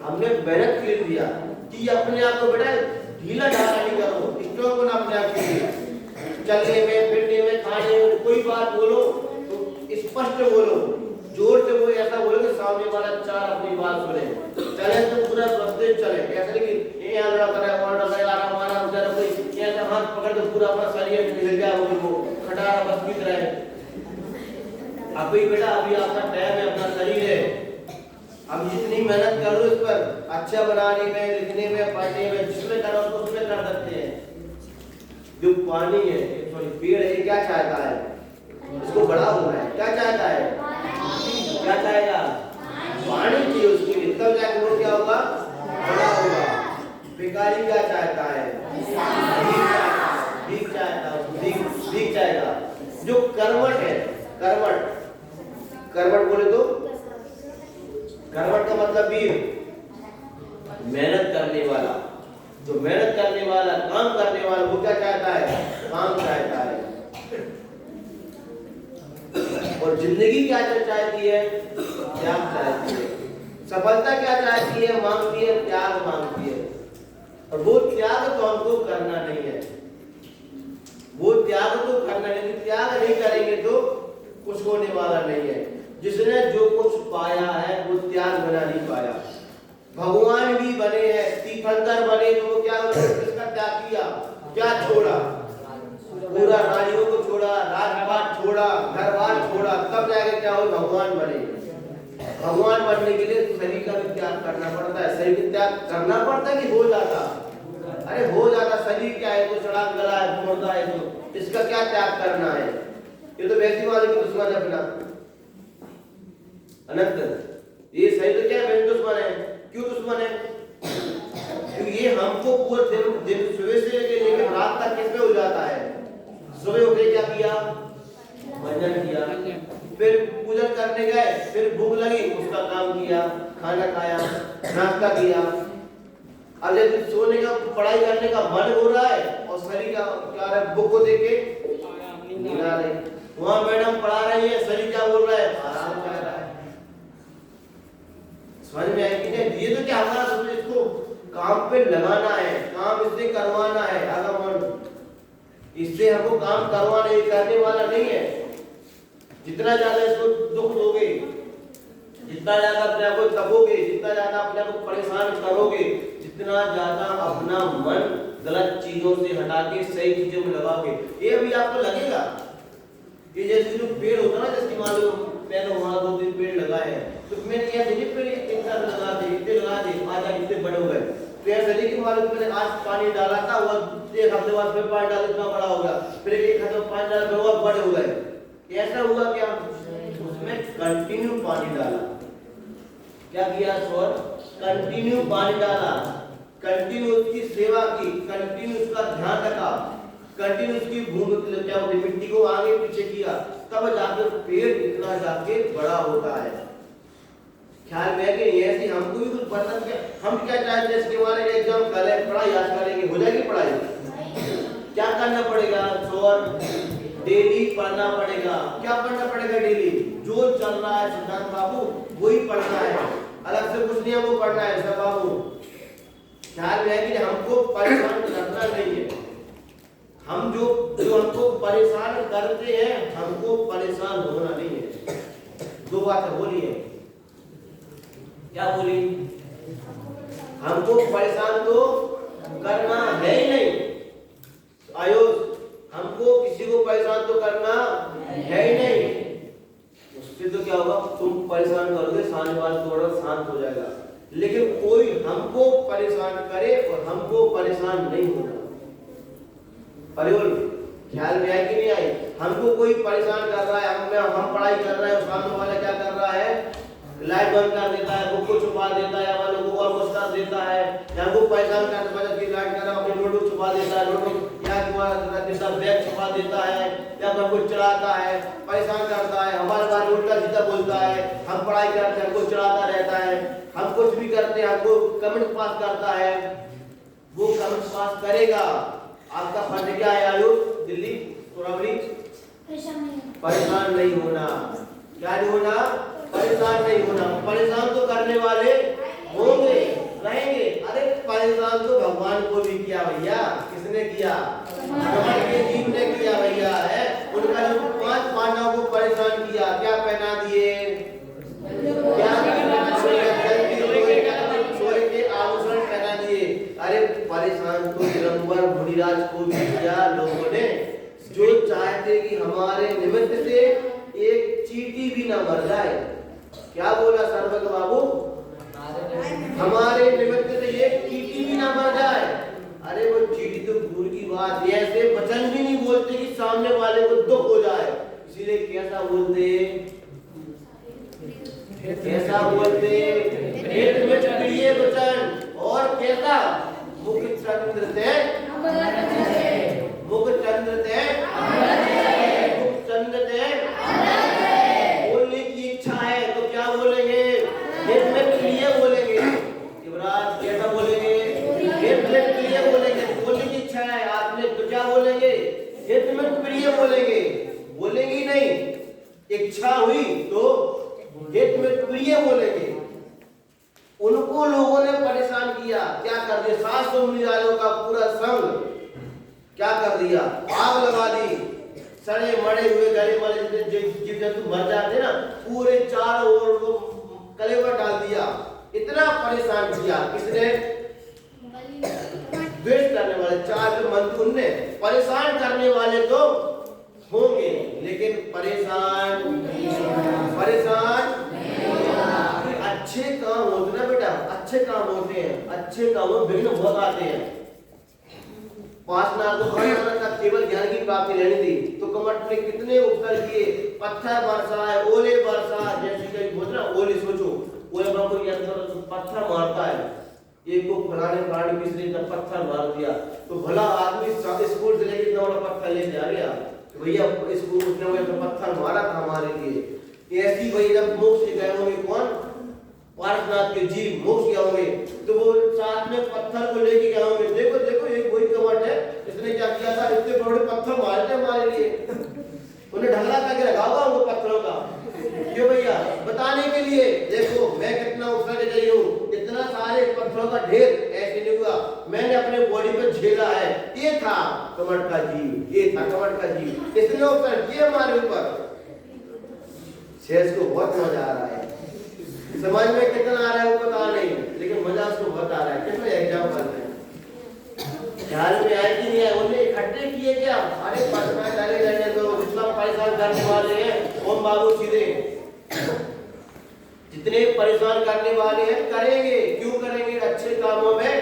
हमने मेहनत के लिए दिया कि अपने आप को बेटा ढीला ढाला नहीं करो, स्ट्रॉन्ग बना अपने आप के लिए। चलने में, फिरने में, खाने में कोई बात बोलो तो स्पष्ट बोलो, जोर से बोलो, ऐसा बोलो कि सामने वाला चार अपनी बात सुने। चले तो पूरा रास्ते चले, ऐसा नहीं कि ये लड़ा कर रहा है, वहां लगा आराम आराम कर कोई ऐसा हाथ पकड़ के पूरा अपना शरीर हिल गया, वो खड़ा बस बीत रहा है। अभी बेटा अभी आपका टाइम है, अपना शरीर है, अब जितनी मेहनत कर लो इस पर, अच्छा बनाने में, लिखने में, पढ़ने में, जिसमें करो तो उसमें कर सकते हैं। जो पानी है, सॉरी पेड़ है, क्या चाहता है? इसको बड़ा होना है। क्या चाहता है? क्या चाहेगा? पानी चाहिए उसके लिए, तब जाके वो क्या होगा? बड़ा होगा। भिखारी क्या चाहता है? भीख चाहता है, भीख चाहेगा। जो कर्मठ है, कर्मठ बोले तो कर्मठ का मतलब भी मेहनत करने वाला। जो मेहनत करने वाला, काम करने वाला, वो क्या चाहता है? काम चाहता है। और जिंदगी क्या चाहती है? त्याग चाहती है। सफलता क्या चाहती है? मांगती है, त्याग मांगती है। और वो त्याग तो हमको करना नहीं है, वो त्याग तो करना नहीं। त्याग नहीं करेंगे तो कुछ होने वाला नहीं है। जिसने जो कुछ पाया है वो त्याग बना नहीं पाया। भगवान भी बने हैं, सिकंदर बने तो वो क्या किसका त्याग किया, क्या छोड़ा, पूरा रानियों को छोड़ा, राजपाट छोड़ा, घरबार छोड़ा, तब जाके क्या हो भगवान बने। भगवान बनने के लिए शरीर का भी त्याग करना पड़ता है। शरीर का त्याग करना पड़ता है कि हो जाता, अरे हो जाता। शरीर क्या है तो सड़ा गला है, मुर्दा है, तो इसका क्या त्याग करना है। ये तो व्यक्ति वाले की दुश्मन है अपना अनंत। ये शरीर तो क्या है दुश्मन है। क्यों दुश्मन है? क्योंकि ये हमको पूरे दिन सुबह से लेकर रात तक किस पे हो जाता है। सुबह उठे क्या किया, भजन किया, फिर पूजन करने गए, फिर भूख लगी उसका काम किया, खाना खाया, नाश्ता किया। अब जब सोने का पढ़ाई करने का मन हो रहा है और शरीर का क्या है, बुक को देख के नींद आ रही, वहां मैडम पढ़ा रही है, शरीर क्या बोल रहा है, आराम कर रहा है। समझ में आए कि नहीं? ये तो क्या हमारा समझ, इसको काम पे लगाना है, काम इससे करवाना है। अगर इससे हमको काम करवाना, ये करने वाला नहीं है। जितना ज्यादा इसको दुख दोगे, जितना ज्यादा अपने आप को तपोगे, जितना ज्यादा अपने आप को परेशान करोगे, जितना ज्यादा अपना मन गलत चीजों से हटा के सही चीजों में लगाओगे, ये अभी आपको लगेगा। ये जैसे जो पेड़ होता है ना, जैसे मान लो मैंने वहां 2-3 पेड़ लगाए हैं, तो मैंने क्या देखिए पेड़ एक साथ लगा दे, इतने लगा दे, आज इतने बड़े हो गए। तो ऐसा नहीं कि मान लो मैंने आज पानी डाला था, वो एक हफ्ते बाद फिर पानी डाला, इतना बड़ा हो गया, फिर एक हफ्ते बाद पानी डाला, फिर वो बड़े हो गए। ऐसा हुआ क्या? उसमें कंटिन्यू पानी डाला। क्या किया स्वर? कंटिन्यू पानी डाला, कंटिन्यू उसकी सेवा की, कंटिन्यू उसका ध्यान रखा, कंटिन्यू उसकी भूमि क्या होती मिट्टी को आगे पीछे किया, तब जाकर पेड़ इतना जाके बड़ा होता है। ख्याल में है कि ऐसे हमको भी कुछ बर्तन के हम क्या चाहते हैं इसके बारे में एग्जाम करें, पढ़ाई आज करेंगे, हो जाएगी पढ़ाई? क्या करना पड़ेगा स्वर? डेली पढ़ना पड़ेगा। क्या पढ़ना पड़ेगा डेली? जो चल रहा है सिद्धांत बाबू वही पढ़ना है, अलग से कुछ नहीं हमको पढ़ना है सब बाबू। ख्याल में है कि हमको परेशान करना नहीं है। हम जो हमको परेशान करते हैं, हमको परेशान होना नहीं है। दो बातें बोली है। क्या बोली? हमको परेशान तो करना है ही नहीं। आयुष, हमको किसी को परेशान तो करना है ही नहीं। उससे तो क्या होगा, तुम परेशान करोगे, सामने वाला थोड़ा शांत हो जाएगा। लेकिन कोई हमको परेशान करे और हमको परेशान नहीं होना। परिवल ख्याल में आई कि नहीं आई? हमको कोई परेशान कर रहा है, हम पढ़ाई कर रहे हैं, सामने वाला क्या कर रहा है, लाइट बंद कर देता है, बुक को छुपा देता है, वालों को वापस कर देता है, या वो परेशान करते वजह की लाइट कर रहा है, अपनी नोटबुक छुपा देता है, नोटबुक या किसी बैग छुपा देता है, या फिर कुछ चढ़ाता है, परेशान करता है, हमारे बारे में उल्टा सीधा बोलता है, हम पढ़ाई करते हैं हमको चढ़ाता रहता है, हम कुछ भी करते हैं हमको कमेंट पास करता है। वो कमेंट पास करेगा, आपका फर्ज क्या है आयुष? दिल्ली परेशान नहीं होना। क्या नहीं होना? परेशान नहीं होना। परेशान तो करने वाले होंगे, रहेंगे। अरे परेशान तो भगवान को भी किया भैया। किसने किया? भगवान के जीव ने किया भैया है। उनका जो 5 पांडवों को परेशान किया, क्या पहना दिए? क्या सोने के आभूषण पहना दिए। अरे परेशान तो दिगंबर मुनिराज को भी किया लोगों ने, जो चाहते कि हमारे निमित्त से एक चींटी भी न मर जाए। क्या बोला सर्वज्ञ बाबू? हमारे निमित्त से एक चींटी भी ना मर जाए। अरे वो चींटी तो दूर की बात, ऐसे वचन भी नहीं बोलते कि सामने वाले को दुख हो जाए। इसीलिए कैसा बोलते? कैसा बोलते? हित में प्रिय वचन। और कैसा? मुख चंद्र थे, मुख चंद्र थे, मुख चंद्र थे। बोलने की इच्छा है तो क्या बोलेंगे? हित में प्रिय बोलेंगे। युवराज कैसा बोलेंगे? हित में प्रिय बोलेंगे। बोलने की इच्छा है आपने तो क्या बोलेंगे? हित में प्रिय बोलेंगे। बोलेंगे ही नहीं, इच्छा हुई तो हित में प्रिय बोलेंगे। उनको लोगों ने परेशान किया, क्या कर दिया? 700 मुनिराजों का पूरा संग क्या कर दिया? आग लगा दी। सड़े मरे हुए गले वाले जीव जंतु मर जाते ना, पूरे चारों ओर को कलेवर डाल दिया। इतना परेशान किया किसने? द्वेष करने वाले, 4 जो मंत्र उनने, परेशान करने वाले तो होंगे लेकिन परेशान अच्छे काम होते ना बेटा, अच्छे काम होते हैं, अच्छे कामों में विघ्न बहुत आते हैं। पासनाथ को भगवान का केवल ज्ञान की प्राप्ति लेनी थी तो कमठ ने कितने उपकर किए, पत्थर बरसाए, ओले बरसा, जैसे कहीं बोलते ना ओले, सोचो ओले पर कोई यंत्र पत्थर मारता है, एक को फलाने प्राणी किसने जब पत्थर मार दिया तो भला आदमी स्कूल से लेके इतना बड़ा पत्थर लेके आ गया तो भैया स्कूल उसने मुझे तो पत्थर मारा था हमारे लिए। ऐसी भैया जब मोक्ष गए होंगे, कौन पार्श्वनाथ के जीव मोक्ष गए होंगे तो वो साथ में पत्थर को लेके गए होंगे, देखो देखो ये वही कमठ है, इसने क्या किया था, इतने बड़े पत्थर मारे थे हमारे लिए, उन्हें ढंगला करके रखा हुआ उनको पत्थरों का, क्यों भैया, बताने के लिए देखो मैं कितना उत्साह के गई हूँ, इतना सारे पत्थरों का ढेर ऐसे नहीं हुआ, मैंने अपने बॉडी पे झेला है, ये था कमठ का जीव, ये था कमठ का जीव, इसने उत्साह किए हमारे ऊपर। शेष को बहुत मजा आ रहा है, समझ में कितना आ रहा है वो पता नहीं, लेकिन मजा उसको बहुत आ रहा है। कितने एग्जाम्पल है, ख्याल में आए कि नहीं आए, उन्हें इकट्ठे किए क्या, अरे पटना डाले जाने दो, जितना परेशान करने वाले हैं ओम बाबू सीधे, जितने परेशान करने वाले हैं करेंगे, क्यों करेंगे, अच्छे कामों में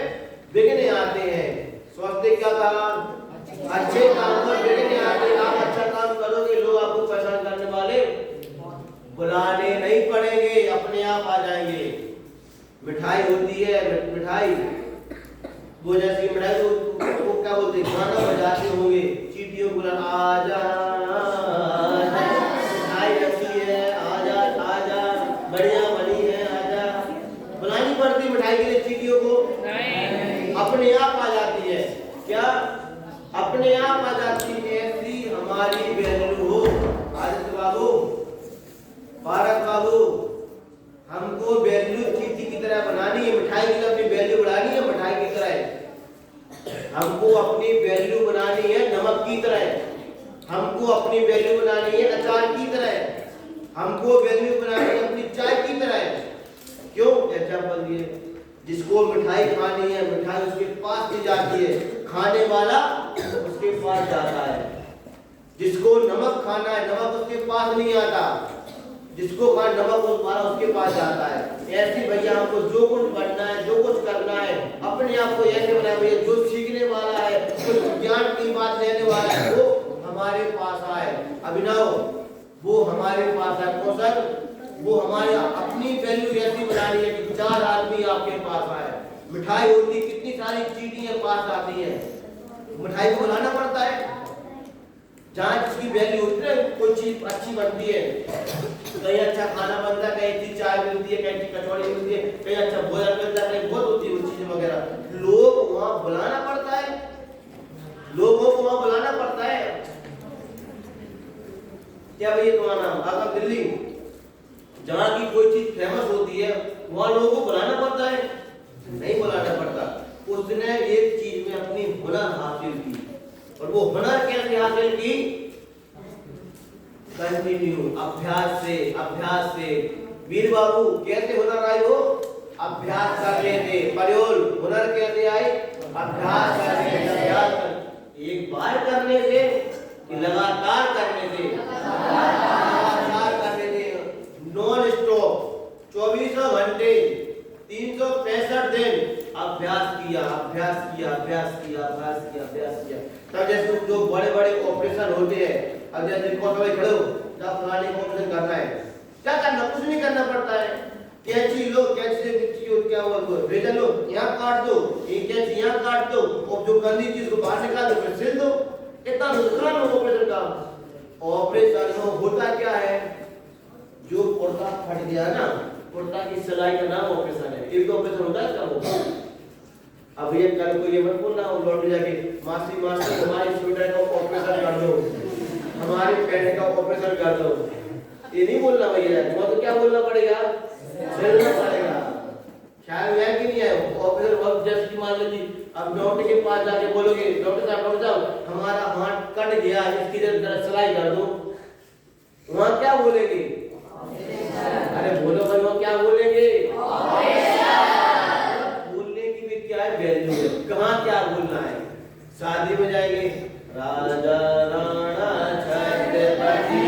विघ्न आते हैं। सोचते क्या कहा, अच्छे काम में विघ्न आते, आप अच्छा काम करोगे लोग आपको परेशान करने वाले बुलाने नहीं पड़ेंगे, अपने आप आ जाएंगे। मिठाई होती है, मिठाई वो जैसी मिठाई तो क्या बोलते हैं, गाना बजाते होंगे, चीटियों को आजा मिठाई रखी है, आजा आजा, बढ़िया बनी है, आजा, बुलानी पड़ती मिठाई के लिए चीटियों को, अपने आप आ जाती है, क्या अपने आप आ जाती है। ऐसी हमारी वैल्यू हो आदित्य बाबू, भारत बाबू, हमको वैल्यू चीटी की तरह बनानी है, मिठाई की तरह अपनी वैल्यू बढ़ानी है, मिठाई की तरह हमको अपनी वैल्यू बनानी है, नमक की तरह हमको अपनी वैल्यू बनानी है, अचार की तरह हमको वैल्यू बनानी है, अपनी चाय की तरह। क्यों एग्जाम्पल दिए, जिसको मिठाई खानी है मिठाई उसके पास भी जाती है, खाने वाला उसके पास जाता है, जिसको नमक खाना है नमक उसके पास नहीं आता, जिसको खाना नमक उसके पास जाता है। ऐसी भैया हमको जो कुछ बनना है, जो कुछ करना है, अपने आप को ऐसे बनाए भैया, जो सीखने वाला है, जो ज्ञान की बात लेने वाला है वो हमारे पास आए, अभिनव वो हमारे पास है, कौशल वो हमारे अपनी वैल्यू ऐसी बनानी है कि 4 आदमी आपके पास आए। मिठाई होती कितनी सारी चीटियां पास आती है, मिठाई को बनाना पड़ता है, जहाँ जिसकी वैल्यू होती है कोई चीज अच्छी बनती है, कहीं अच्छा खाना बनता है, कहीं अच्छी चाय मिलती है, कहीं अच्छी कचौड़ी मिलती है, कहीं अच्छा भोजन मिलता है, कहीं बहुत होती है वो चीजें वगैरह, लोग वहाँ बुलाना पड़ता है, लोगों को वहाँ बुलाना पड़ता है। क्या भैया तुम्हारा नाम, अगर दिल्ली जहाँ की कोई चीज फेमस होती है वहाँ लोगों को बुलाना पड़ता है, नहीं बुलाना पड़ता। उसने एक चीज में अपनी हुनर हासिल की, और वो हुनर कैसे हासिल की, कंटिन्यू अभ्यास से। वीर बाबू कैसे हुनर आई हो, अभ्यास करने से। परियोल हुनर कैसे आई, अभ्यास करने से, अभ्यास कर, एक बार करने से कि लगातार करने से, लगातार करने से, नॉन स्टॉप 24 घंटे 365 दिन अभ्यास किया। तब जैसे जो बड़े बड़े ऑपरेशन होते हैं, अब जैसे खड़े हो जब फलाने को ऑपरेशन करना है, क्या करना, कुछ नहीं करना पड़ता है, कैंची लो, कैंची से क्या हुआ रेजर लो, यहाँ काट दो, ये कैंची यहाँ काट दो, और जो गंदी चीज को बाहर निकाल दो, फिर सिल दो, इतना नुकसान हो ऑपरेशन का। ऑपरेशन में होता क्या है, जो पुर्ता फट गया ना, पुर्ता की सिलाई का नाम ऑपरेशन है, एक ऑपरेशन होता है क्या। अब ये कल को ये मत बोलना लौट जाके मासी हमारे स्वेटर का ऑपरेशन कर दो, हमारे पैंट का ऑपरेशन कर दो, ये नहीं बोलना भैया, तो क्या बोलना पड़ेगा, बोलना पड़ेगा। ख्याल में कि नहीं है ऑपरेशन वक्त जैसे कि मान लीजिए अब डॉक्टर के पास जाके बोलोगे डॉक्टर साहब हमारा हाथ कट गया, इसकी जरा सिलाई कर दो, वहाँ क्या बोलेंगे, अरे बोलो भाई वहाँ क्या बोलेंगे, बोलने की भी क्या है वैल्यू है, कहाँ क्या बोलना में जाएंगे। राजा राणा छत्रपति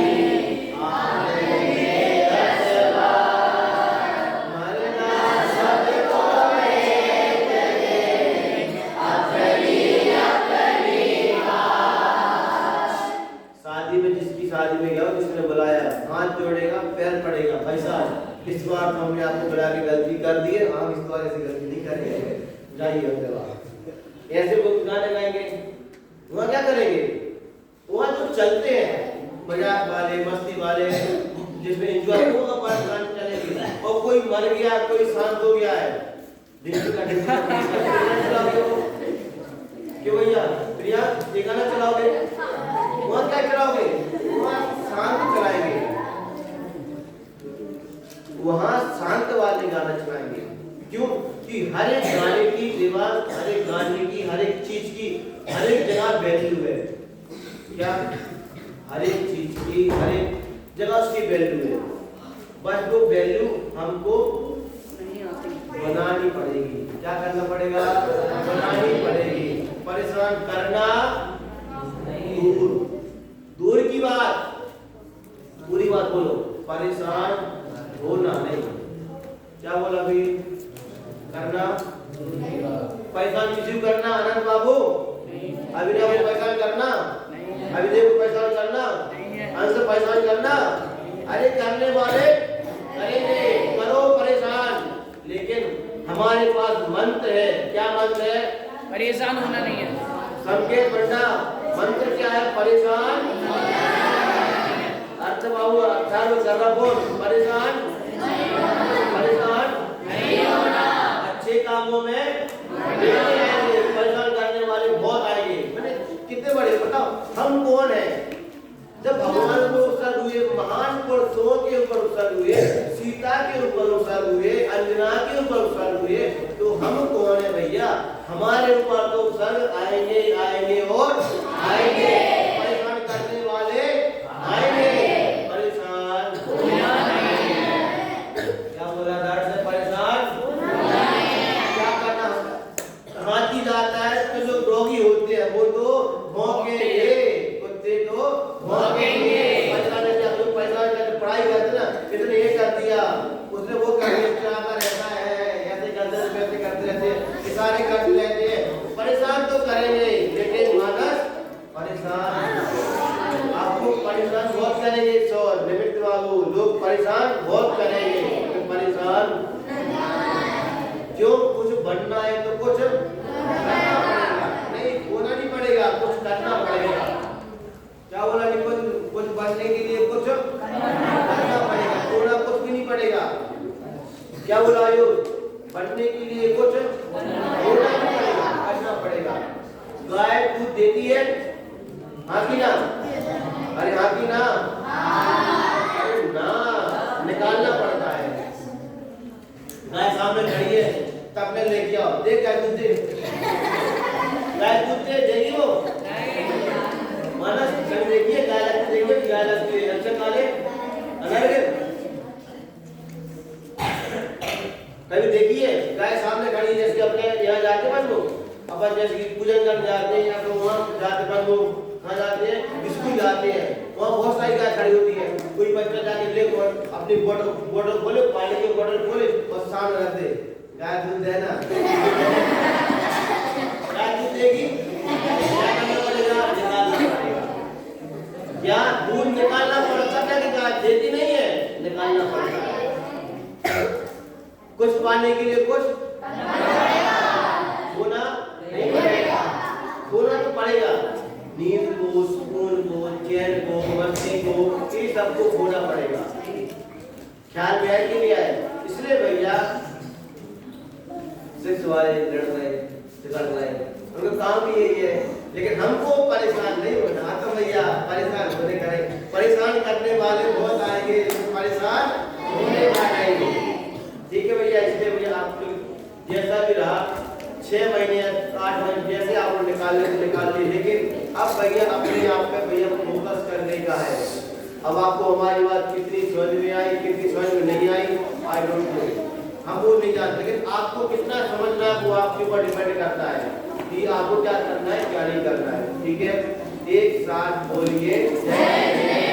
आएंगे रथवार, मरना सबको एक दिन, अपनी अपनी बात। शादी में जिसकी शादी में गया जिसने बुलाया हाथ जोड़ेगा पैर पड़ेगा, भाई साहब इस बार तो हमने आपको बुला के गलती कर दी है, हम इस बार ऐसी गलती नहीं करेंगे, जाइए अपने बाहर। ऐसे वो गाने गाएंगे। वहाँ क्या करेंगे? वहाँ तो चलते हैं मजाक वाले मस्ती वाले जिसमें एंजॉय होगा, पर गाने चलेंगे। और कोई मर गया कोई शांत हो गया है, क्यों भैया प्रिया ये गाना चलाओगे? वहाँ क्या चलाओगे? वहाँ शांत चलाएंगे, वहाँ शांत वाले गाना चलाएंगे। क्यों? कि हर एक गाने की रिवाज, हर एक गाने की, हर एक चीज की, हर एक जगह वैल्यू है। क्या? हर एक चीज की, हर एक जगह उसकी वैल्यू है। बस वो वैल्यू हमको बनानी पड़ेगी। क्या करना पड़ेगा? बनानी पड़ेगी। परेशान करना दूर, दूर की बात, पूरी बात बोलो। परेशान होना नहीं। क्या बोला अभी? करना परेशान किसी को करना? आनंद बाबू अभिनव को परेशान करना, अभिदेव को परेशान करना, अंश परेशान करना? अरे करने वाले करेंगे, करो परेशान। लेकिन हमारे पास मंत्र है। क्या मंत्र है? परेशान होना नहीं है। संकेत बढ़ना। मंत्र क्या है? परेशान। अर्थ बाबू अर्थात कर रहा बोल, परेशान परेशान नहीं होना। अच्छे कामों में परेशान करने वाले बहुत आएंगे। मैंने कितने बड़े बताओ, हम कौन है? जब भगवान को उत्सर्ग हुए, महान पुरुषों के ऊपर उत्सर्ग हुए, सीता के ऊपर उत्सर्ग हुए, अंजना के ऊपर उत्सर्ग हुए, तो हम कौन है भैया? हमारे ऊपर तो उत्सर्ग आएंगे आएंगे और आएंगे। परेशान करने वाले आएंगे, परेशान होना नहीं है। क्या बोला दर्द से? परेशान क्या करना? हाथी जाता है तो जो रोगी होते हैं वो तो भौंकेंगे, कुत्ते तो भौंकेंगे। परेशान करते पढ़ाई करते ना, कितने ये कर दिया उसने वो कर दिया, रहता है ऐसे करते वैसे करते रहते, सारे करते रहते हैं। परेशान तो करेंगे, लेकिन मानस परेशान आपको परेशान बहुत करेंगे। सौर निमित्त बाबू लोग परेशान बहुत करेंगे, तो परेशान क्यों? कुछ बनना है तो कुछ करना पड़ेगा। नहीं होना नहीं पड़ेगा, कुछ करना पड़ेगा। क्या बोला? नहीं कुछ बनने के लिए कुछ करना पड़ेगा, होना कुछ भी नहीं पड़ेगा। क्या बोला आयुष? बनने के लिए कुछ होना नहीं पड़ेगा, करना पड़ेगा। गाय दूध देती है, हाँ की ना? अरे हाँ की ना? अरे ना, निकालना पड़ता है। गाय सामने खड़ी है, तब ने लेके आओ, देख गाय दूध दे, गाय दूध दे देगी वो? मानस देखिए गाय लगती है, गाय लगती है अच्छा काले अगर कभी देखिए गाय सामने खड़ी, जैसे अपने यहाँ जाते हैं लोग अपन, जैसे कि पूजन करने जाते हैं या फिर वहाँ जाते हैं लोग, कहाँ जाते हैं? स्कूल जाते हैं, वहाँ बहुत सारी गाय खड़ी होती है। कोई बच्चा जाके ले अपनी बोतल खोले, पानी की बोतल खोले और सामने रख दे, गाय दूध देना। गाय दूध देगी, क्या करना पड़ेगा? निकालना पड़ेगा। क्या दूध निकालना पड़ता है? कि गाय देती नहीं है, निकालना पड़ता है। कुछ पाने के लिए कुछ होना नहीं पड़ेगा, होना तो पड़ेगा। नींद को, सुकून को, चैन को, मस्ती को, ये सबको होना पड़ेगा। ख्याल में आए कि नहीं आए? इसलिए भैया सिक्स वाले लड़ रहे, उनका काम भी यही है। लेकिन हमको परेशान नहीं होना। तो भैया परेशान होने करें, परेशान करने वाले बहुत आएंगे, परेशान होने वाले। ठीक है भैया, इसलिए भैया आप जैसा भी रहा 6 महीने 8 महीने जैसे आप निकाल लिए, लेकिन अब भैया अपने आप पे भैया फोकस करने का है। अब आपको हमारी बात कितनी समझ में आई, कितनी समझ में नहीं आई, आई डोंट नो, हम वो नहीं जानते। लेकिन आपको कितना समझना है वो आपके ऊपर डिपेंड करता है कि आपको क्या करना है क्या नहीं करना है। ठीक है, एक साथ बोलिए जय जय